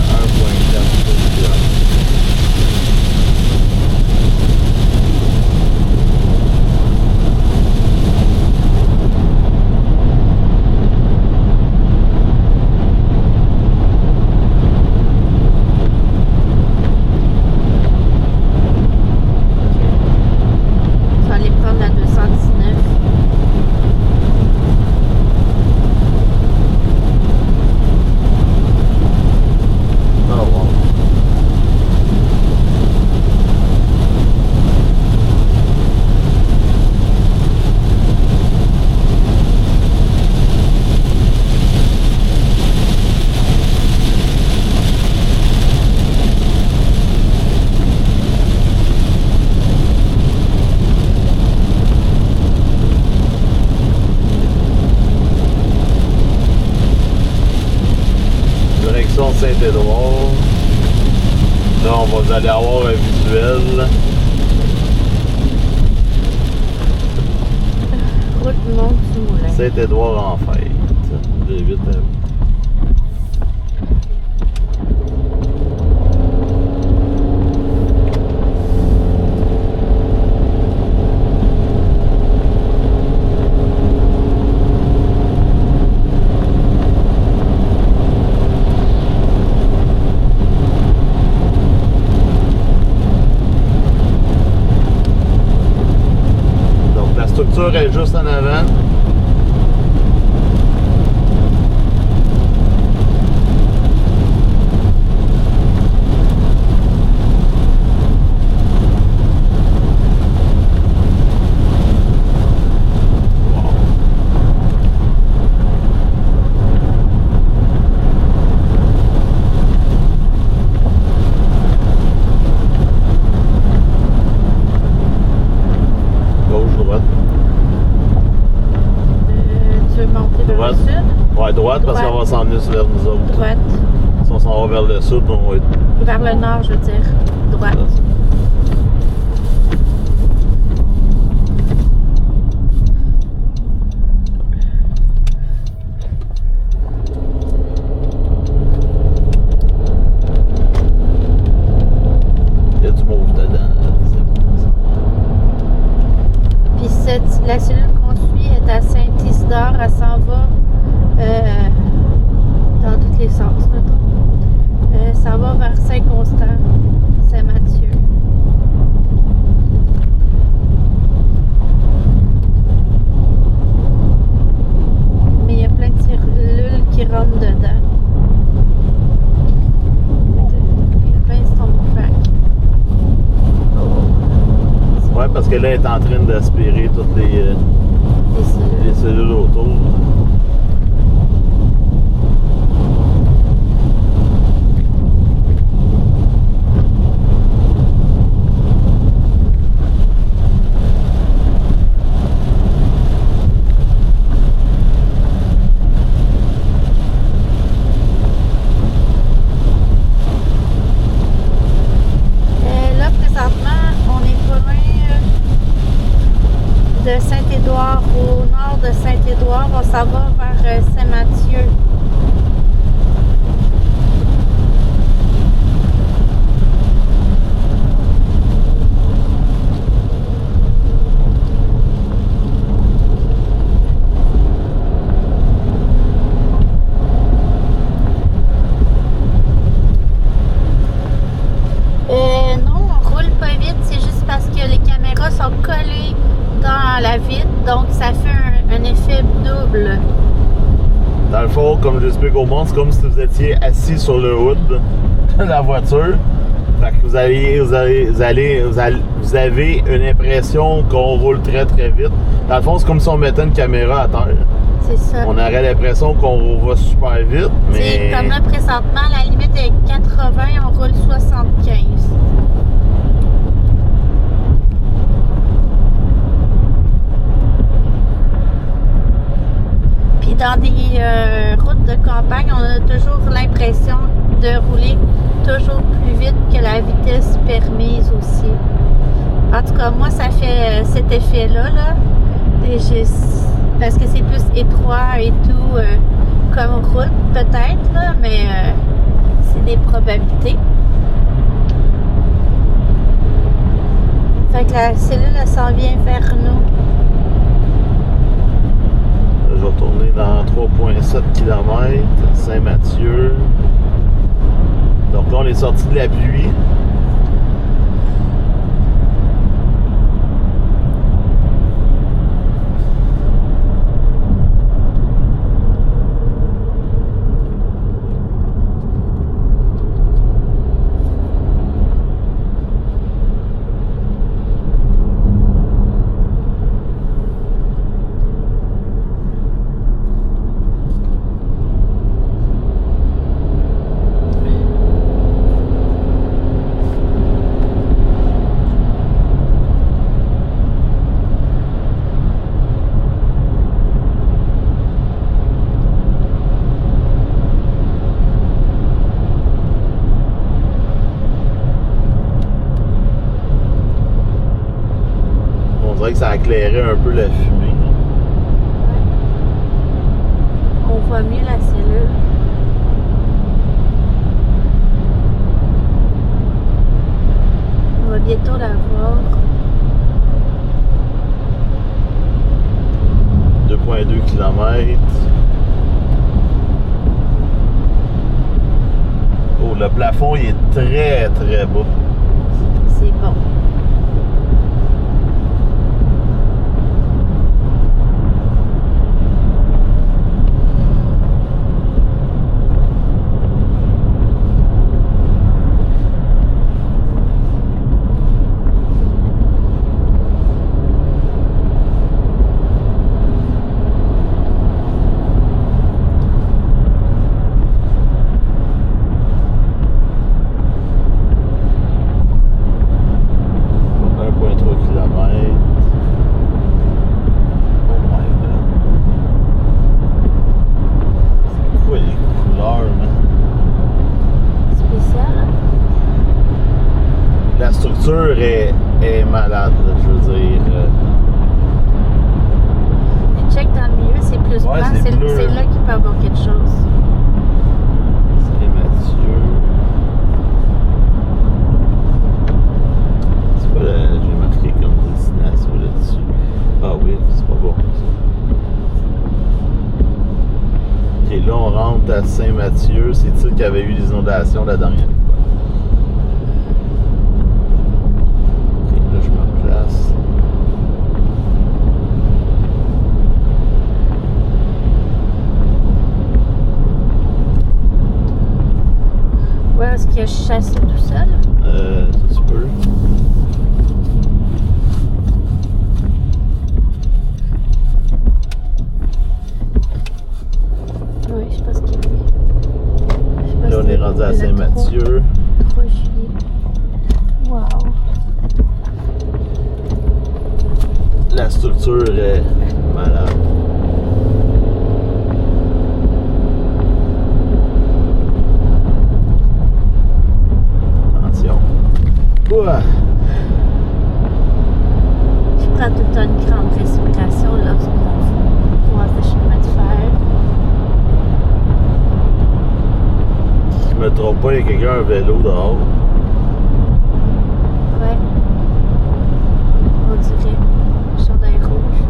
Tu vas aller prendre la 219. Oh, wow. Direction Saint-Édouard. Là, on va aller avoir un visuel. Route du Mont du Moulin. Saint-Édouard en fête. J'ai vite. Donc la structure est juste en avant. Gauche, droite. Tu veux monter vers Droite. le sud? Ouais, droite parce Droite. qu'on va s'en venir vers nous autres. Droite. Si on s'en va vers le sud, on va être. Vers le nord, je veux dire. Droite. Il y a du mauve dedans. C'est bon, ça. Puis la cellule qu'on suit est à Saint-Isidore. Elle s'en va dans tous les sens, mettons. Ça va vers Saint-Constant, Saint-Mathieu. Mais il y a plein de cellules qui rentrent dedans. Il y a plein de Stormtrack. Ouais, parce que là, elle est en train d'aspirer toutes Les cellules. les cellules autour. Là, présentement, on est pas loin de Saint-Édouard, au nord de Saint-Édouard. On s'en va vers Saint-Mathieu. Non, on roule pas vite, c'est juste parce que les caméras sont collées dans la vitre, donc ça fait un effet double. Dans le fond, comme j'explique au monde, c'est comme si vous étiez assis sur le hood de la voiture. Fait que vous avez une impression qu'on roule très très vite. Dans le fond, c'est comme si on mettait une caméra à terre. C'est ça. On aurait l'impression qu'on va super vite, C'est mais comme là, présentement, la limite est 80, on roule 75. Puis dans des routes de campagne, on a toujours l'impression de rouler toujours plus vite que la vitesse permise aussi. En tout cas, moi, ça fait cet effet-là. Là. Parce que c'est plus étroit et tout, comme route peut-être, là, mais c'est des probabilités. Fait que la cellule, elle s'en vient vers nous. Je vais tourner dans 3,7 km, Saint-Mathieu. Donc là, on est sorti de la pluie. Que ça éclairait un peu la fumée. On voit mieux la cellule. On va bientôt la voir. 2,2 km. Oh, le plafond il est très très bas. C'est bon. La structure est malade, je veux dire. Check dans le milieu, c'est plus ouais, blanc, c'est là qu'il peut y avoir quelque chose. Saint-Mathieu. C'est pas j'ai marqué comme destination là-dessus. Ah oui, c'est pas bon ça. Ok, là on rentre à Saint-Mathieu. C'est-il qu'il y avait eu des inondations la dernière fois? Ouais, est-ce qu'il a chassé tout seul? Ça se peut. Oui, je pense qu'il est. Là, on est rendu à Saint-Mathieu. 3 juillet. Wow. La structure est malade. Ouah. Je prends tout le temps une grande respiration lorsqu'on croise le chemin de fer. Si je me trompe pas, il y a quelqu'un à vélo dehors. Ouais. On dirait. Chandail rouge.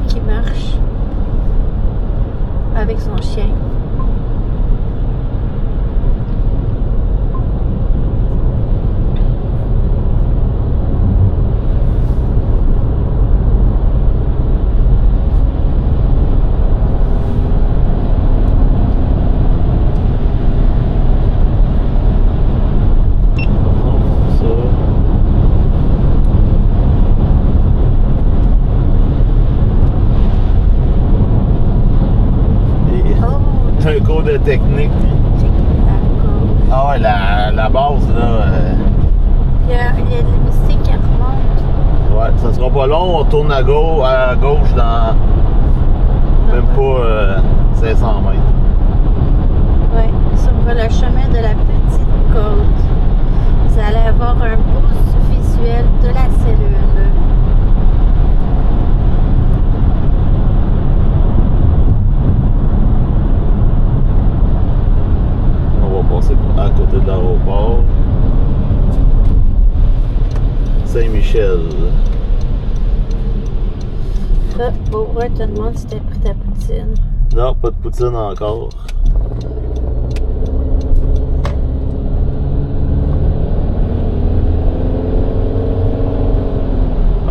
Qui marche avec son chien. Un cours de technique. Ah ouais, la base là. Il y a l'électricité qui remonte. Ouais, ça sera pas long, on tourne à gauche dans Même pas 500 mètres. Ouais, sur le chemin de la petite côte. Vous allez avoir un boost visuel de la cellule. On va passer à côté de l'aéroport. Saint-Michel. Ça, pour vrai, te demande si t'as pris ta poutine. Non, pas de poutine encore.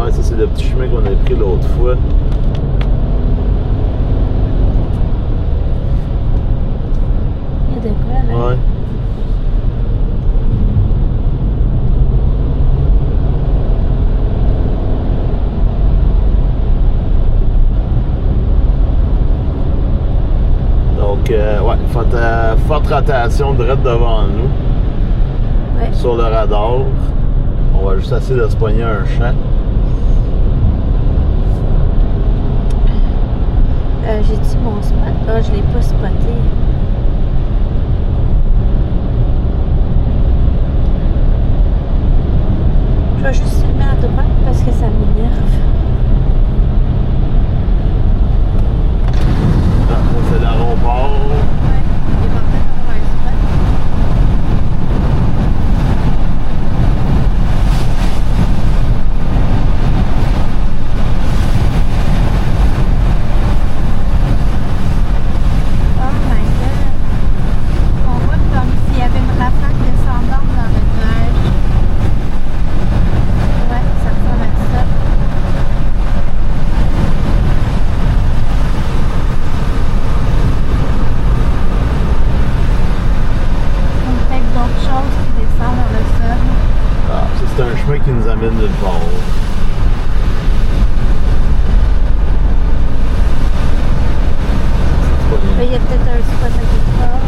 Ah, ça c'est le petit chemin qu'on a pris l'autre fois. Il y a de quoi, là? Ouais. Donc, ouais, forte rotation direct devant nous. Ouais. Sur le radar. On va juste essayer de se pogner un champ. J'ai dit mon spot. Ah, je l'ai pas spoté. Je vais juste filmer à droite parce que ça m'énerve. Ah, ça c'est l'aéroport. Ouais, il va peut-être avoir un spot. Oh my god. On voit comme s'il y avait une rafale descendante dans le nuage. Ouais, ça ressemble à ça. On fait d'autres choses qui descendent dans le sol. Ah, ça c'est un chemin qui nous amène nulle part. C'est pas Mais bien. il y a peut-être un spot à quelque part.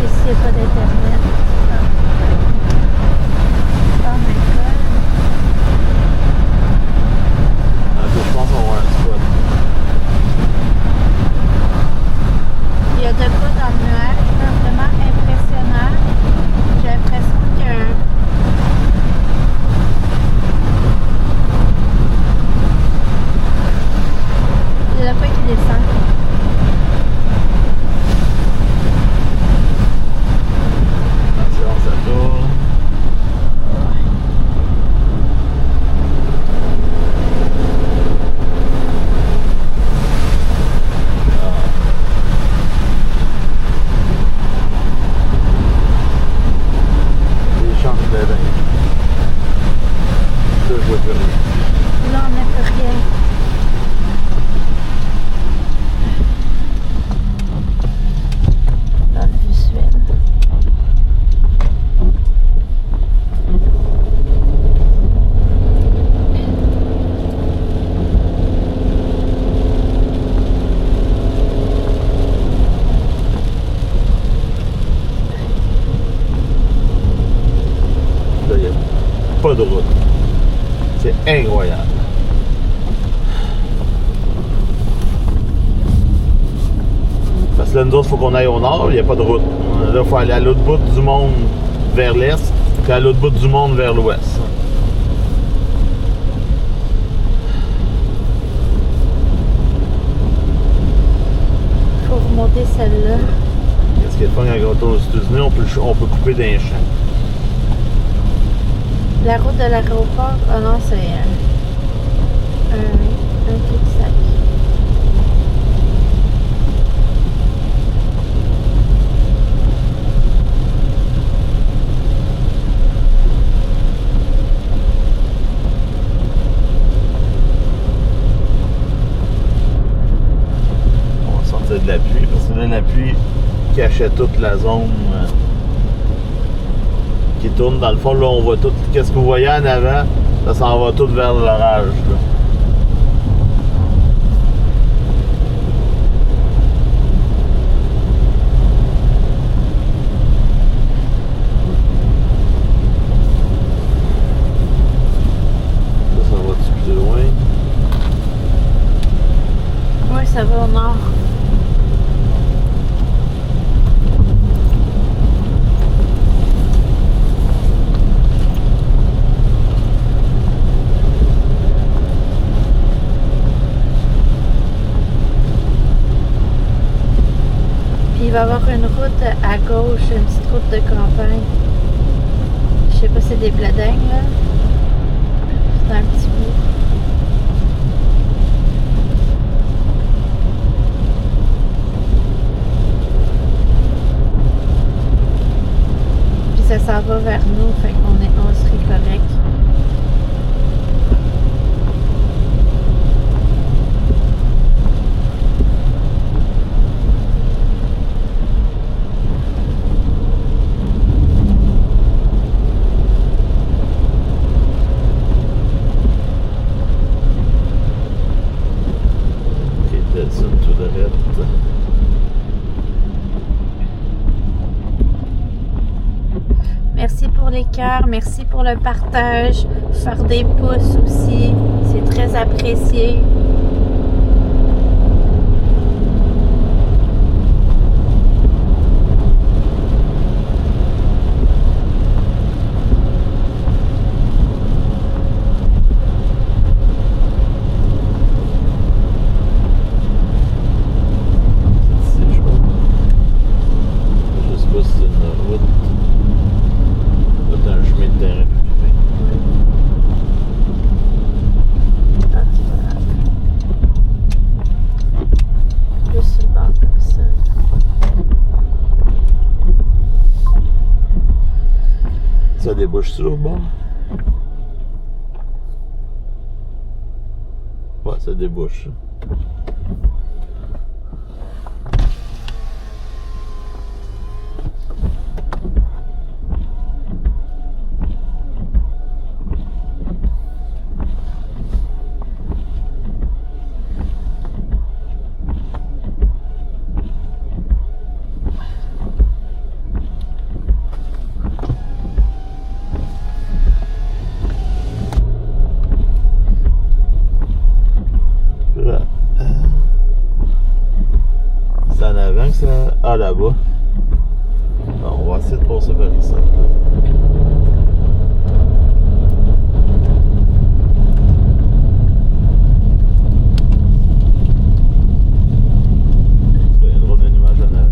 Et s'il n'y a pas d'internet. Oh my god. Ok, je pense qu'on va avoir un spot. Il y a de quoi dans le nuage, là, vraiment impressionnant. J'ai l'impression qu'il y a un... Il y a de quoi qui descend. Attention, ça tourne. Les champs de blé. Là, je vois plus rien. Là, on n'a plus rien. Dans le visuel. Là, il n'y a pas de route. C'est incroyable. Parce que là, nous autres, il faut qu'on aille au nord, il n'y a pas de route. Là, il faut aller à l'autre bout du monde vers l'est, puis à l'autre bout du monde vers l'ouest. Faut remonter celle-là. Qu'est-ce qui est le fun quand on retourne aux États-Unis, on peut couper d'un champ. La route de l'aéroport, oh non, c'est un cul-de-sac. On va sortir de la pluie, parce que là, la pluie cachait toute la zone qui tourne. Dans le fond, là, on voit tout. Qu'est-ce que vous voyez en avant, ça s'en va tout vers l'orage. là. Ça va-tu plus loin? Ouais, ça va au nord. Puis il va y avoir une route à gauche, une petite route de campagne. Je sais pas si c'est des bladings là. C'est un petit bout. Puis ça s'en va vers nous, fait on serait correct. Merci pour les cœurs, merci pour le partage, faire des pouces aussi, c'est très apprécié. Ça débouche sur le bord? Ouais, ça débouche. C'est en avant que ça... Ah, là-bas. On va essayer de passer par ici. Il y a une drôle d'image en avant.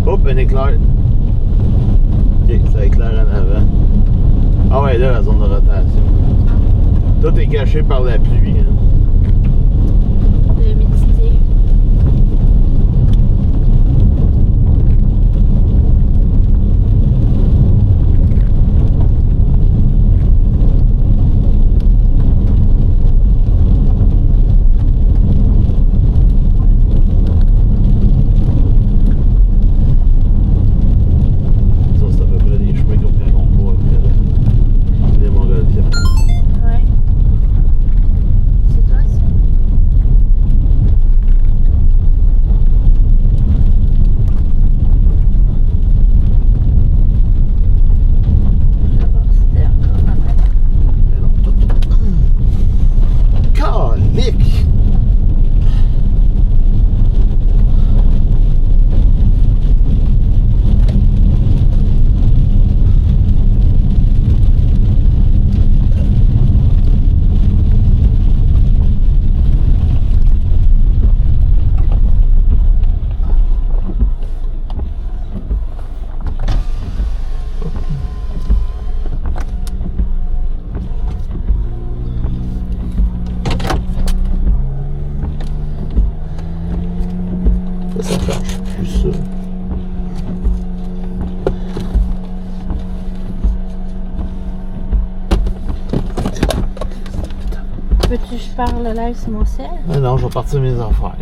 Hop, un éclair. Ok, ça éclaire en avant. Ah ouais, là, la zone de rotation. Tout est caché par la pluie. Hein. L'humidité. Ça marche plus ça. Veux-tu que je parle live sur mon cell? Ah non, je vais partir mes affaires.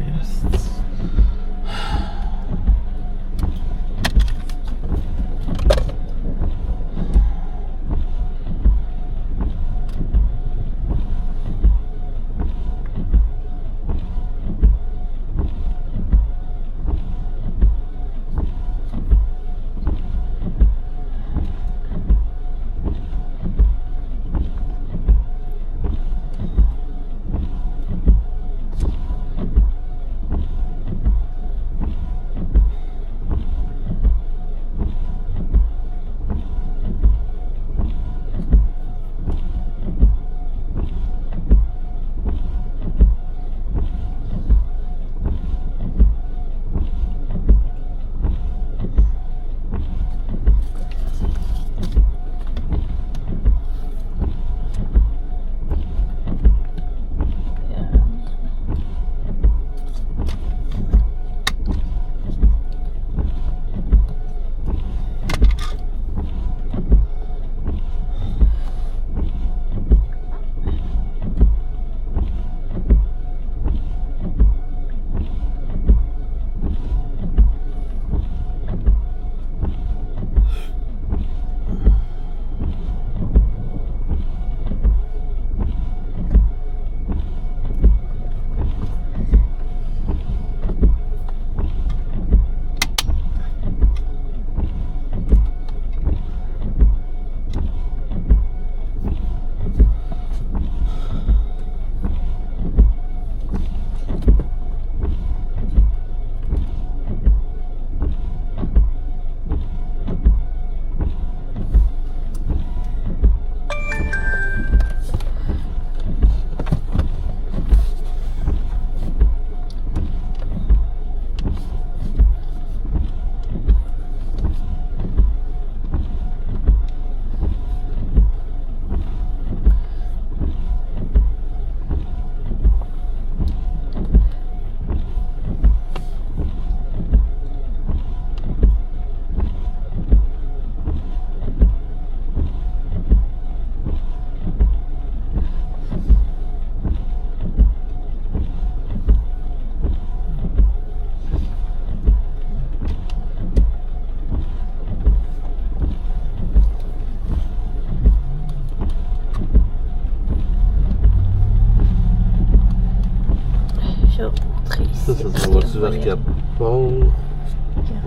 filtre ici. Ça va-tu vers Cap Port?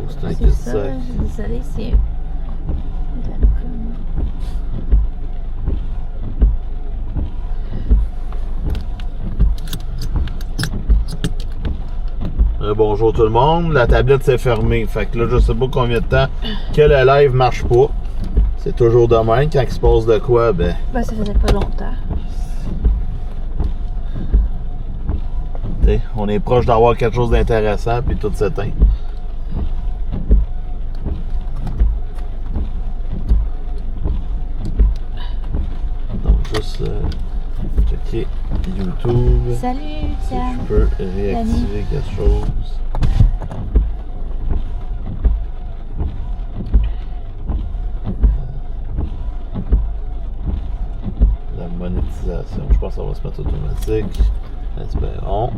C'est un C'est ça, cul-de-sac. désolé, c'est... Bonjour tout le monde, la tablette s'est fermée. Fait que là, je sais pas combien de temps que le live marche pas. C'est toujours de même, quand il se passe de quoi, ben ça faisait pas longtemps. t'sais, on est proche d'avoir quelque chose d'intéressant, puis tout s'éteint. Donc, juste checker YouTube. Salut, Si Tiane. je peux réactiver quelque chose. La monétisation, je pense que ça va se mettre automatique. Espérons.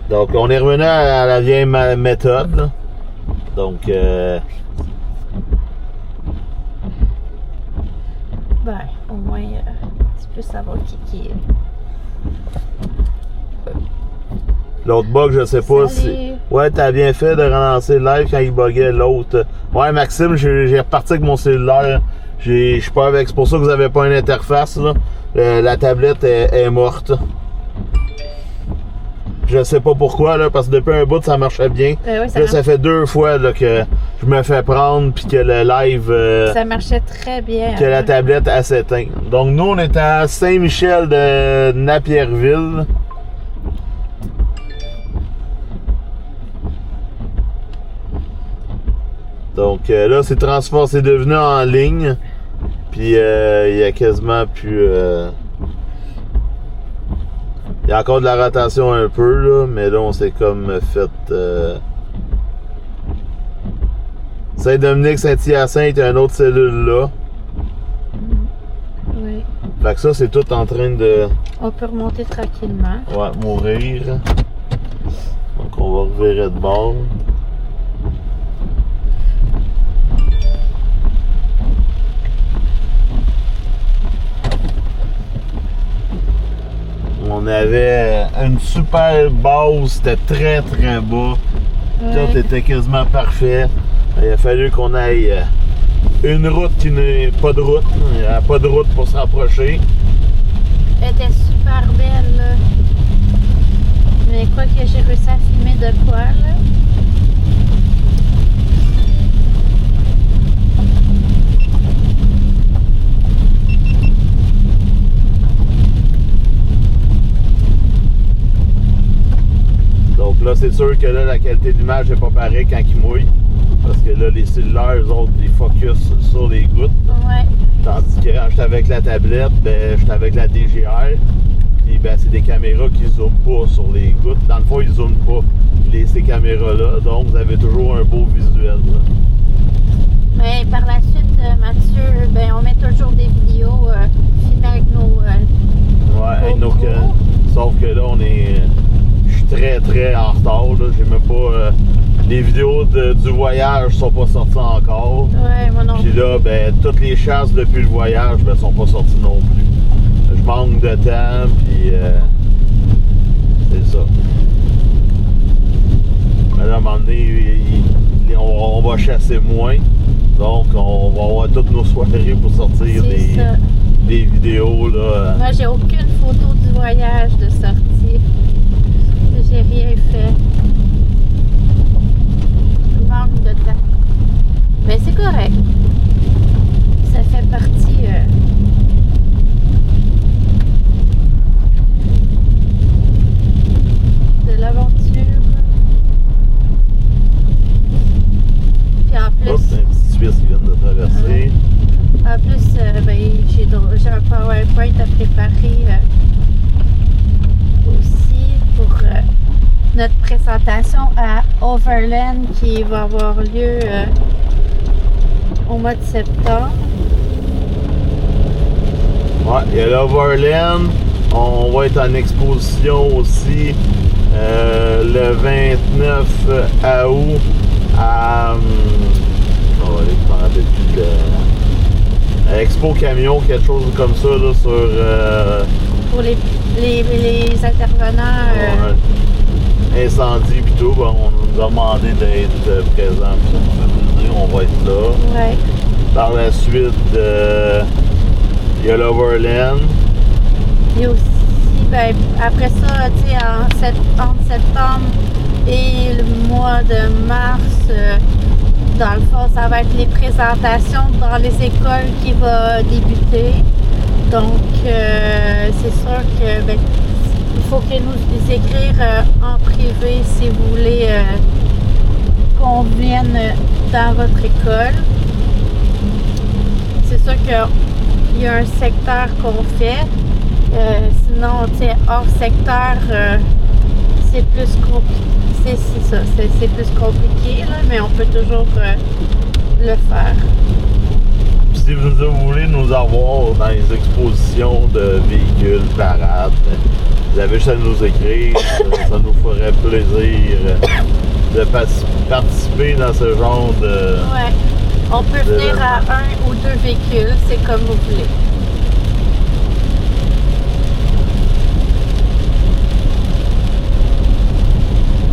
Donc, on est revenu à la vieille méthode. Là. Donc, Au moins, tu peux savoir qui est. l'autre bug, je sais pas Salut. si. Ouais, t'as bien fait de relancer le live quand il buguait l'autre. Ouais, Maxime, j'ai reparti avec mon cellulaire. Je suis pas avec. C'est pour ça que vous avez pas une interface. Là. La tablette est morte. Je sais pas pourquoi, là, parce que depuis un bout, ça marchait bien. Oui, Là, ça fait 2 fois là, que je me fais prendre puis que le live. ça marchait très bien. Que la tablette elle s'éteint. Donc, nous, on est à Saint-Michel de Napierville. Donc, là, c'est devenu en ligne. Puis, il y a quasiment plus. Il y a encore de la rotation un peu, là, mais là, on s'est comme fait. Saint-Dominique, Saint-Hyacinthe, il y a une autre cellule là. Oui. Fait que ça, c'est tout en train de On peut remonter tranquillement. mourir. Donc, on va revirer de bord. On avait une super base, c'était très très bas. Tout était quasiment parfait. Il a fallu qu'on aille une route qui n'est pas de route. Il n'y a pas de route pour se rapprocher. Elle était super belle, là. Mais quoi que j'ai réussi à filmer de quoi, là. Donc là, c'est sûr que là, la qualité d'image n'est pas pareille quand il mouille. Parce que là, les cellulaires, eux autres, ils focus sur les gouttes. Ouais. Tandis que quand j'étais avec la tablette, ben, j'étais avec la DJR. Puis ben, c'est des caméras qui zooment pas sur les gouttes. Dans le fond, ils zooment pas ces caméras-là. Donc, vous avez toujours un beau visuel. Là. Mais par la suite, Mathieu, ben, on met toujours des vidéos filmées avec nos. Ouais, avec nos sauf que là, je suis très très en retard. J'ai même pas. Les vidéos du voyage sont pas sorties encore. Ouais, moi non. Puis là, ben, toutes les chasses depuis le voyage ben, sont pas sorties non plus. Je manque de temps, puis c'est ça. Mais là, à un moment donné, on va chasser moins. Donc, on va avoir toutes nos soirées pour sortir des vidéos. Là. Moi, j'ai aucune photo du voyage de sortie. J'ai rien fait. Je manque de temps. Mais c'est correct. Ça fait partie de l'aventure. Puis en plus... Oups, un petit Suisse qui vient de traverser. En plus, ben, j'ai un PowerPoint à préparer aussi pour notre présentation à Overland qui va avoir lieu au mois de septembre. Ouais, il y a l'Overland. On va être en exposition aussi le 29 août à. Je m'en rappelle plus de. Expo Camion, quelque chose comme ça là, sur. Pour les les intervenants. Incendie pis tout, ben, on nous a demandé d'être présents. On va être là. Ouais. Par la suite, il y a l'Overland. Et aussi, ben, après ça, tu sais, entre septembre et le mois de mars, dans le fond, ça va être les présentations dans les écoles qui vont débuter. Donc, c'est sûr que ben, il faut que nous écrire en privé si vous voulez qu'on vienne dans votre école. C'est sûr qu'il y a un secteur qu'on fait. Sinon, tu sais, hors secteur, c'est plus compliqué. C'est ça, c'est plus compliqué, là, mais on peut toujours le faire. Si vous voulez nous avoir dans les expositions de véhicules, parades, vous avez juste à nous écrire. Ça nous ferait plaisir de participer dans ce genre de... Ouais. On peut venir à 1 ou 2 véhicules, c'est comme vous voulez.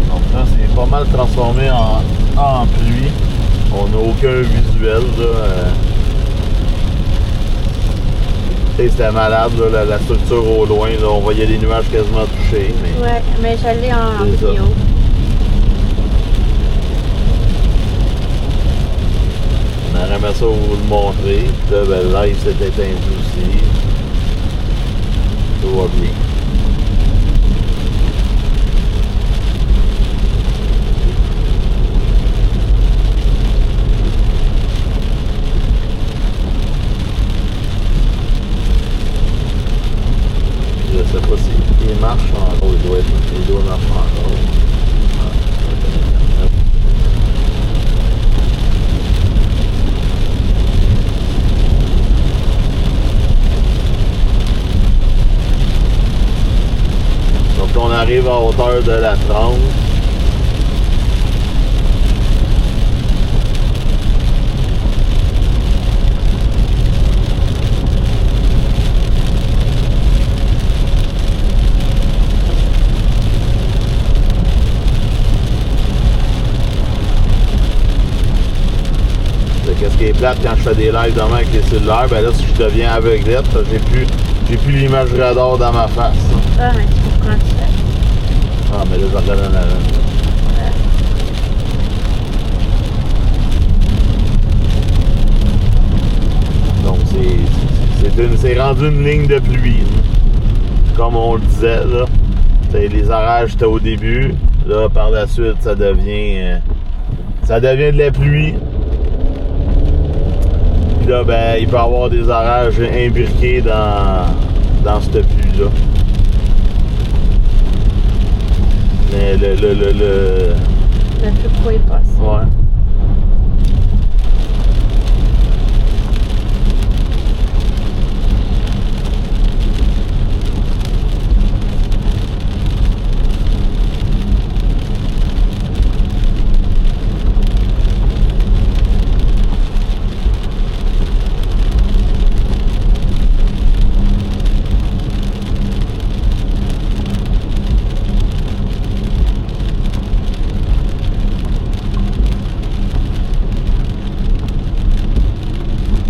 Donc là, c'est pas mal transformé en pluie. On n'a aucun visuel, là. C'était malade, là, la structure au loin, là, on voyait les nuages quasiment touchés. Mais... Ouais, mais j'allais en vidéo. On aurait aimé ça vous le montrer. Puis là, ben, live s'est éteint aussi. Tout va bien. Je sais pas s'il marche encore, il doit marcher encore. Donc on arrive à hauteur de la 30. Qu'est-ce qui est plate quand je fais des lives demain avec les cellulaires, ben là si je deviens aveuglette, j'ai plus l'image radar dans ma face. Ah, mais tu peux prendre ça. Ah mais là je regarde en avant. Donc c'est rendu une ligne de pluie. Comme on le disait là. Les orages étaient au début. Là par la suite ça devient de la pluie. Là, ben, il peut y avoir des orages imbriqués dans cette pluie-là. Mais le plus quoi est passé. Ouais.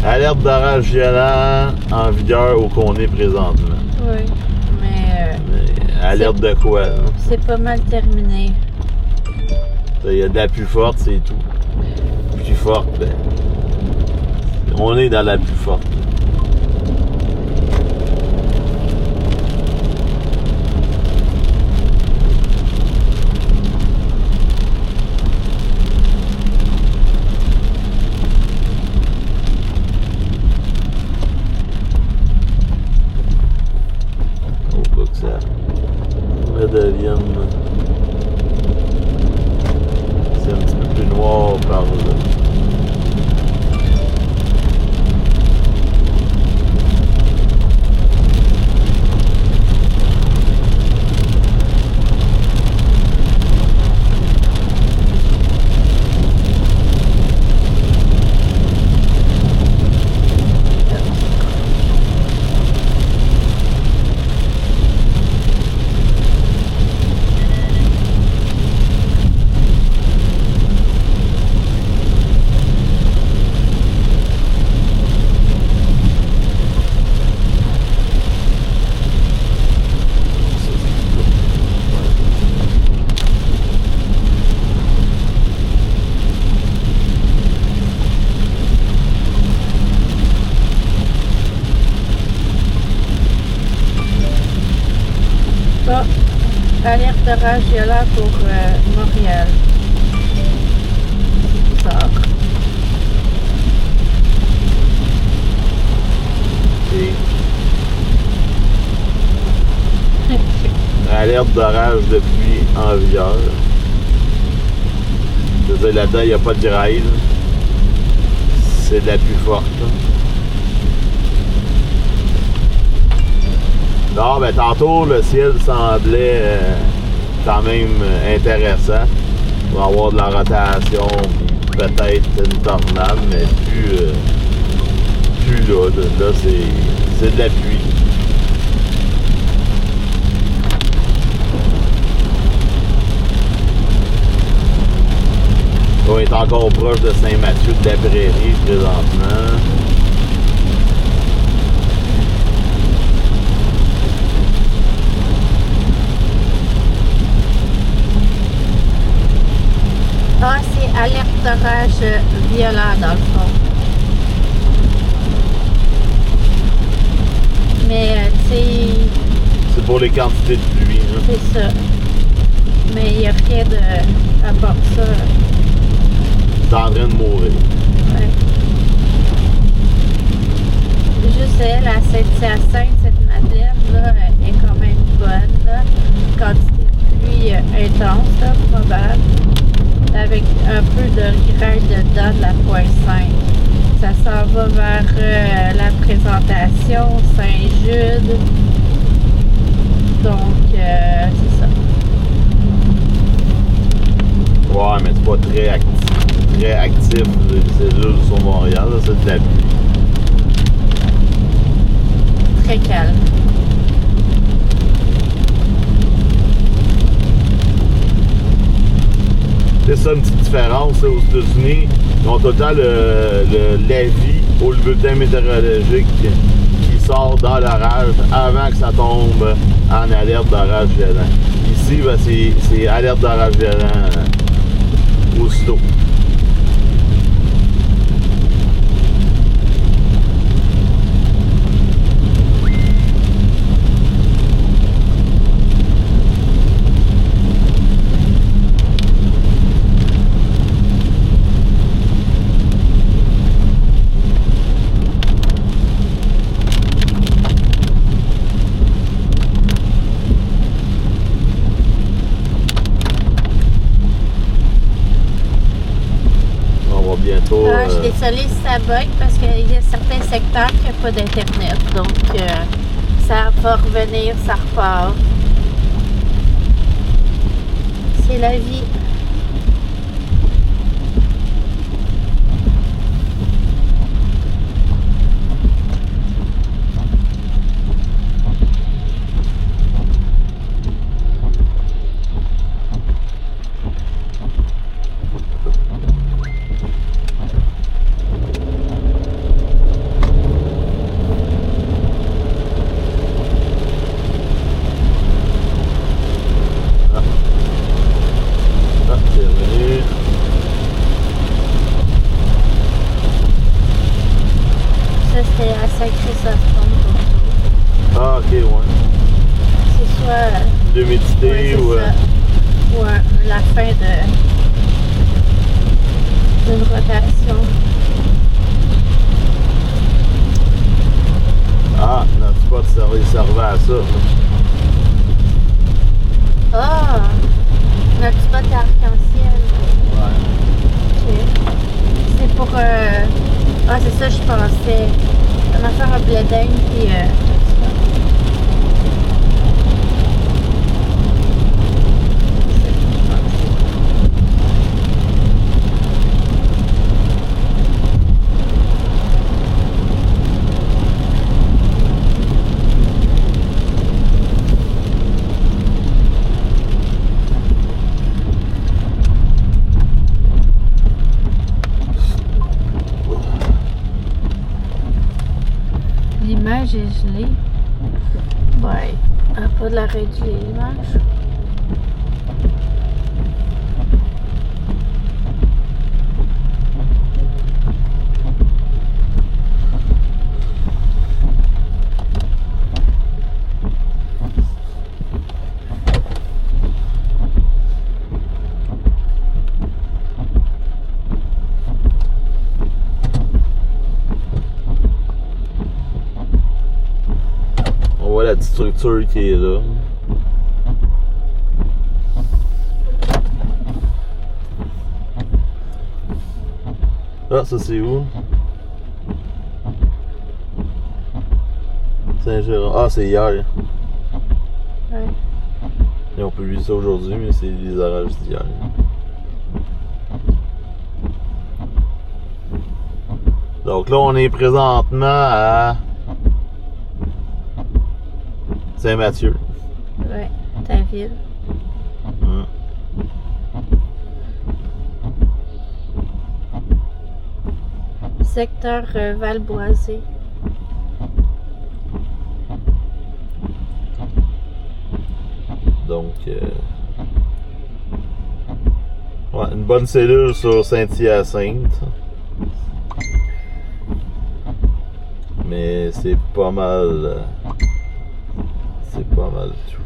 Alerte d'orage violent en vigueur où qu'on est présentement. Oui, mais alerte de quoi? Là? C'est pas mal terminé. Il y a de la plus forte, c'est tout. Plus forte, ben, on est dans la plus forte. Devienne c'est un petit peu plus noir par là. Ah, alerte d'orage violent pour Montréal. C'est bizarre. Et alerte d'orage de pluie en vigueur. Je veux dire, là-dedans, il n'y a pas de grêle. C'est de la pluie forte. Non, mais tantôt, le ciel semblait quand même intéressant. Il va y avoir de la rotation, puis peut-être une tornade, mais plus là. Là, c'est de la pluie. On est encore proche de Saint-Mathieu de la Prairie présentement. Ah, c'est alerte d'orage violent dans le fond. Mais, tu sais... C'est pour les quantités de pluie. Hein. C'est ça. Mais il n'y a rien à part ça. C'est en train de mourir. Ouais. Juste elle, à Saint-Hyacinthe, cette Madeleine, là, est quand même bonne. Là. Quantité de pluie intense, là, probable. Avec un peu de grain dedans de la pointe 5. Ça s'en va vers la présentation, Saint-Jude. Donc, c'est ça. Ouais, mais c'est pas très actif, c'est juste sur Montréal, là, c'est de la pluie. Très calme. C'est ça une petite différence là, aux États-Unis. Ils ont tout le temps l'avis au bulletin météorologique qui sort dans l'orage avant que ça tombe en alerte d'orage violent. Ici, ben, c'est alerte d'orage violent aussitôt. Je suis désolée si ça bug parce qu'il y a certains secteurs qui n'ont pas d'internet. Donc, ça va revenir, ça repart. C'est la vie. C'était à Saint-Chrysostome. Ah, ok, ouais. C'est soit l'humidité ouais, ou. Ou la fin d'une rotation. Ah, notre spot servait à ça. Ah! Notre spot arc-en-ciel. Ouais. Ok. C'est pour. Ah, c'est ça, je pensais. On va faire un blé d'Inde, puis. L'image est gelée. Ouais. On n'a pas de la réduire l'image. structure qui est là. Ah, ça c'est où? Saint-Jérôme. Ah, c'est hier. Ouais. Ils ont publié ça aujourd'hui, mais c'est les orages d'hier. Donc là, on est présentement à Saint-Mathieu. Ouais, Tainville. Secteur Valboisé. Donc, ouais, une bonne cellule sur Saint-Hyacinthe. Mais c'est pas mal. C'est pas mal tout.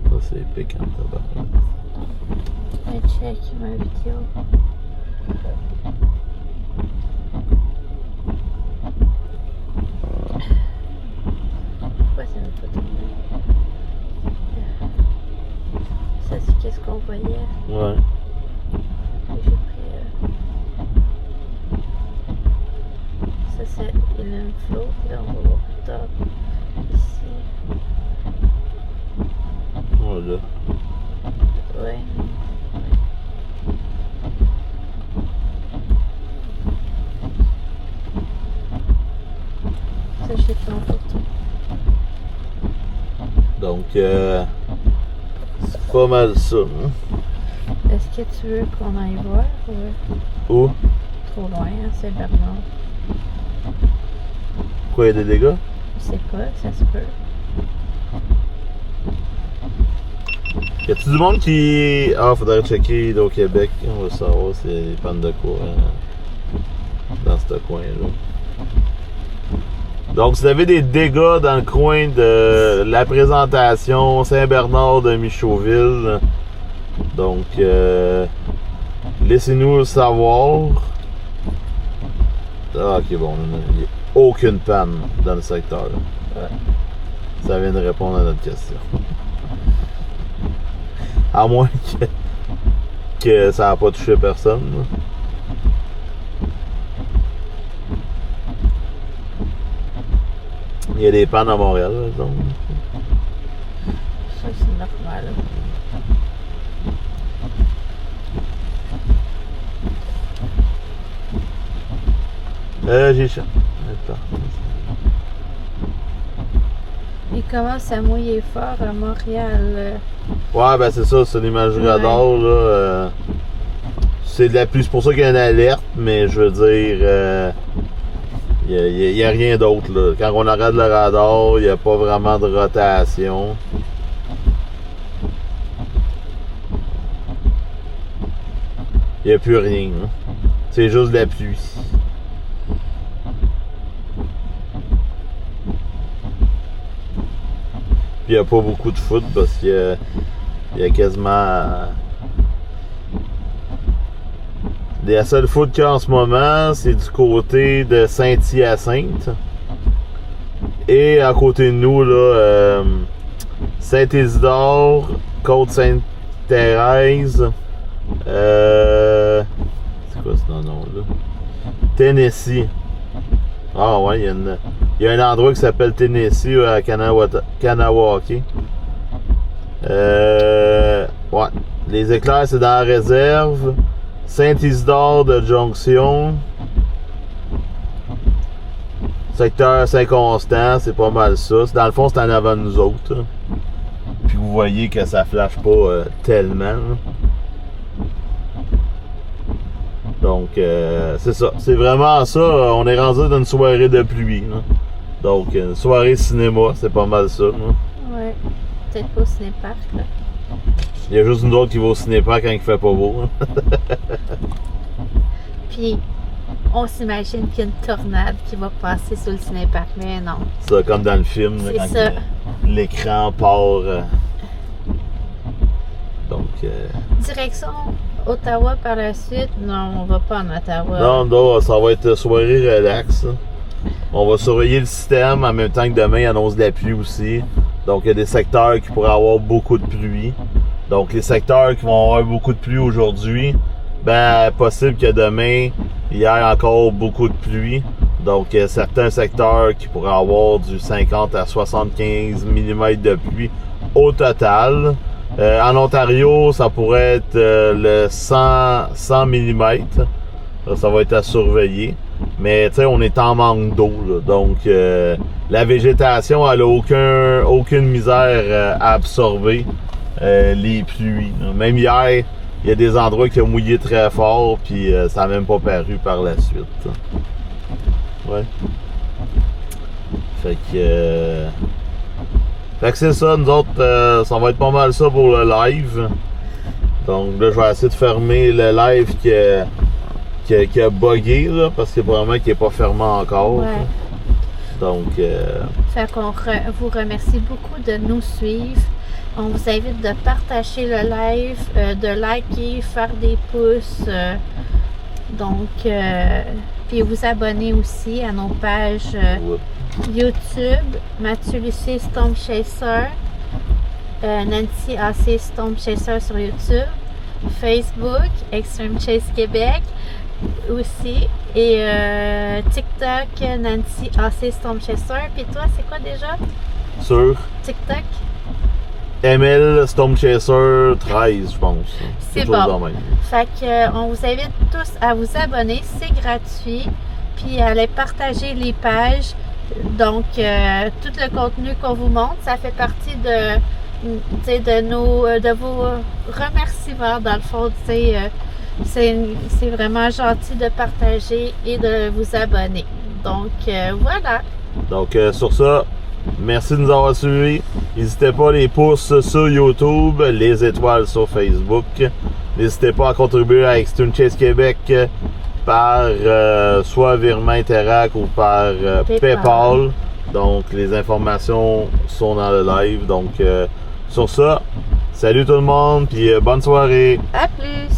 Ça, c'est piquant, tabarnak. Je check ma vidéo. Pourquoi ça ne peut pas tomber? Ça, c'est qu'est-ce qu'on voyait. Ouais. J'ai pris. Ça, c'est une flow. Puis là, on va voir plus tard. Ici. Voilà. Ouais. Ça, j'ai fait en photo. Donc, c'est pas mal ça. Hein? Est-ce que tu veux qu'on aille voir ou Où? trop loin, hein, c'est Bernard? Quoi, il y a des dégâts? Je sais pas, ça se peut. Y a-tu du monde qui. Ah, faudrait checker au Québec. On va savoir s'il y a des pannes de courant dans ce coin-là. Donc, si vous avez des dégâts dans le coin de la présentation Saint-Bernard de Michauville, donc, laissez-nous le savoir. Ah, ok, bon, il n'y a aucune panne dans le secteur. Ouais. Ça vient de répondre à notre question. À moins que ça n'a pas touché personne. Il y a des pannes à Montréal, par exemple. Ça, c'est normal. J'ai chaud. Attends. Il commence à mouiller fort à Montréal. Ouais, ben c'est ça, c'est l'image radar, là. C'est de la pluie, c'est pour ça qu'il y a une alerte, mais je veux dire, il n'y a rien d'autre, là. Quand on arrête le radar, il n'y a pas vraiment de rotation. Il n'y a plus rien, hein. C'est juste de la pluie. Puis il n'y a pas beaucoup de foot parce qu'il y a quasiment. La seule foot qu'il y a en ce moment, c'est du côté de Saint-Hyacinthe. Et à côté de nous, là, Saint-Isidore, Côte-Sainte-Thérèse. C'est quoi ce nom-là? Tennessee. Ah ouais, il y a un endroit qui s'appelle Tennessee à Kanawake. Ouais. Les éclairs, c'est dans la réserve. Saint-Isidore de Jonction. Secteur Saint-Constant, c'est pas mal ça. Dans le fond, c'est en avant de nous autres. Hein. Puis vous voyez que ça flash pas tellement. Hein. Donc, c'est ça. C'est vraiment ça. On est rendu dans une soirée de pluie. Là. Donc, une soirée cinéma, c'est pas mal ça. Là. Ouais. Peut-être pas au cinéparc, là. Il y a juste nous autres qui va au cinéparc quand il fait pas beau. Hein. Puis, on s'imagine qu'il y a une tornade qui va passer sur le cinéparc, mais non. C'est comme dans le film, là, C'est quand ça. l'écran part. Donc, Direction Ottawa par la suite? Non, on va pas en Ottawa. Non, ça va être soirée relax. On va surveiller le système en même temps que demain, il annonce de la pluie aussi. Donc, il y a des secteurs qui pourraient avoir beaucoup de pluie. Donc, les secteurs qui vont avoir beaucoup de pluie aujourd'hui, ben, possible que demain, il y ait encore beaucoup de pluie. Donc, il y a certains secteurs qui pourraient avoir du 50 à 75 mm de pluie au total. En Ontario, ça pourrait être le 100 mm. Ça va être à surveiller. Mais, tu sais, on est en manque d'eau, là. Donc, la végétation, elle a aucune misère à absorber les pluies, là. Même hier, il y a des endroits qui ont mouillé très fort, puis ça n'a même pas paru par la suite. Ouais. Fait que c'est ça, nous autres, ça va être pas mal ça pour le live. Donc là, je vais essayer de fermer le live qui a bugué, là, parce que probablement qu'il n'est pas fermé encore. Ouais. Donc, Fait qu'on vous remercie beaucoup de nous suivre. On vous invite de partager le live, de liker, faire des pouces. Puis vous abonner aussi à nos pages YouTube, Mathieu Lucier Storm Chaser, Nancy AC Storm Chaser sur YouTube, Facebook, Extreme Chase Québec aussi, et TikTok, Nancy AC Storm Chaser. Puis toi, c'est quoi déjà? sur TikTok? ML Storm Chaser 13, je pense. C'est bon. Fait que on vous invite tous à vous abonner, c'est gratuit, puis à aller partager les pages. Donc tout le contenu qu'on vous montre, ça fait partie de vos remerciements dans le fond. C'est vraiment gentil de partager et de vous abonner. Donc voilà. Donc sur ça, merci de nous avoir suivis. N'hésitez pas les pouces sur YouTube, les étoiles sur Facebook. N'hésitez pas à contribuer à Extreme Chase Québec par soit virement Interac ou par PayPal. Donc les informations sont dans le live. Donc sur ça, salut tout le monde, puis bonne soirée. À plus.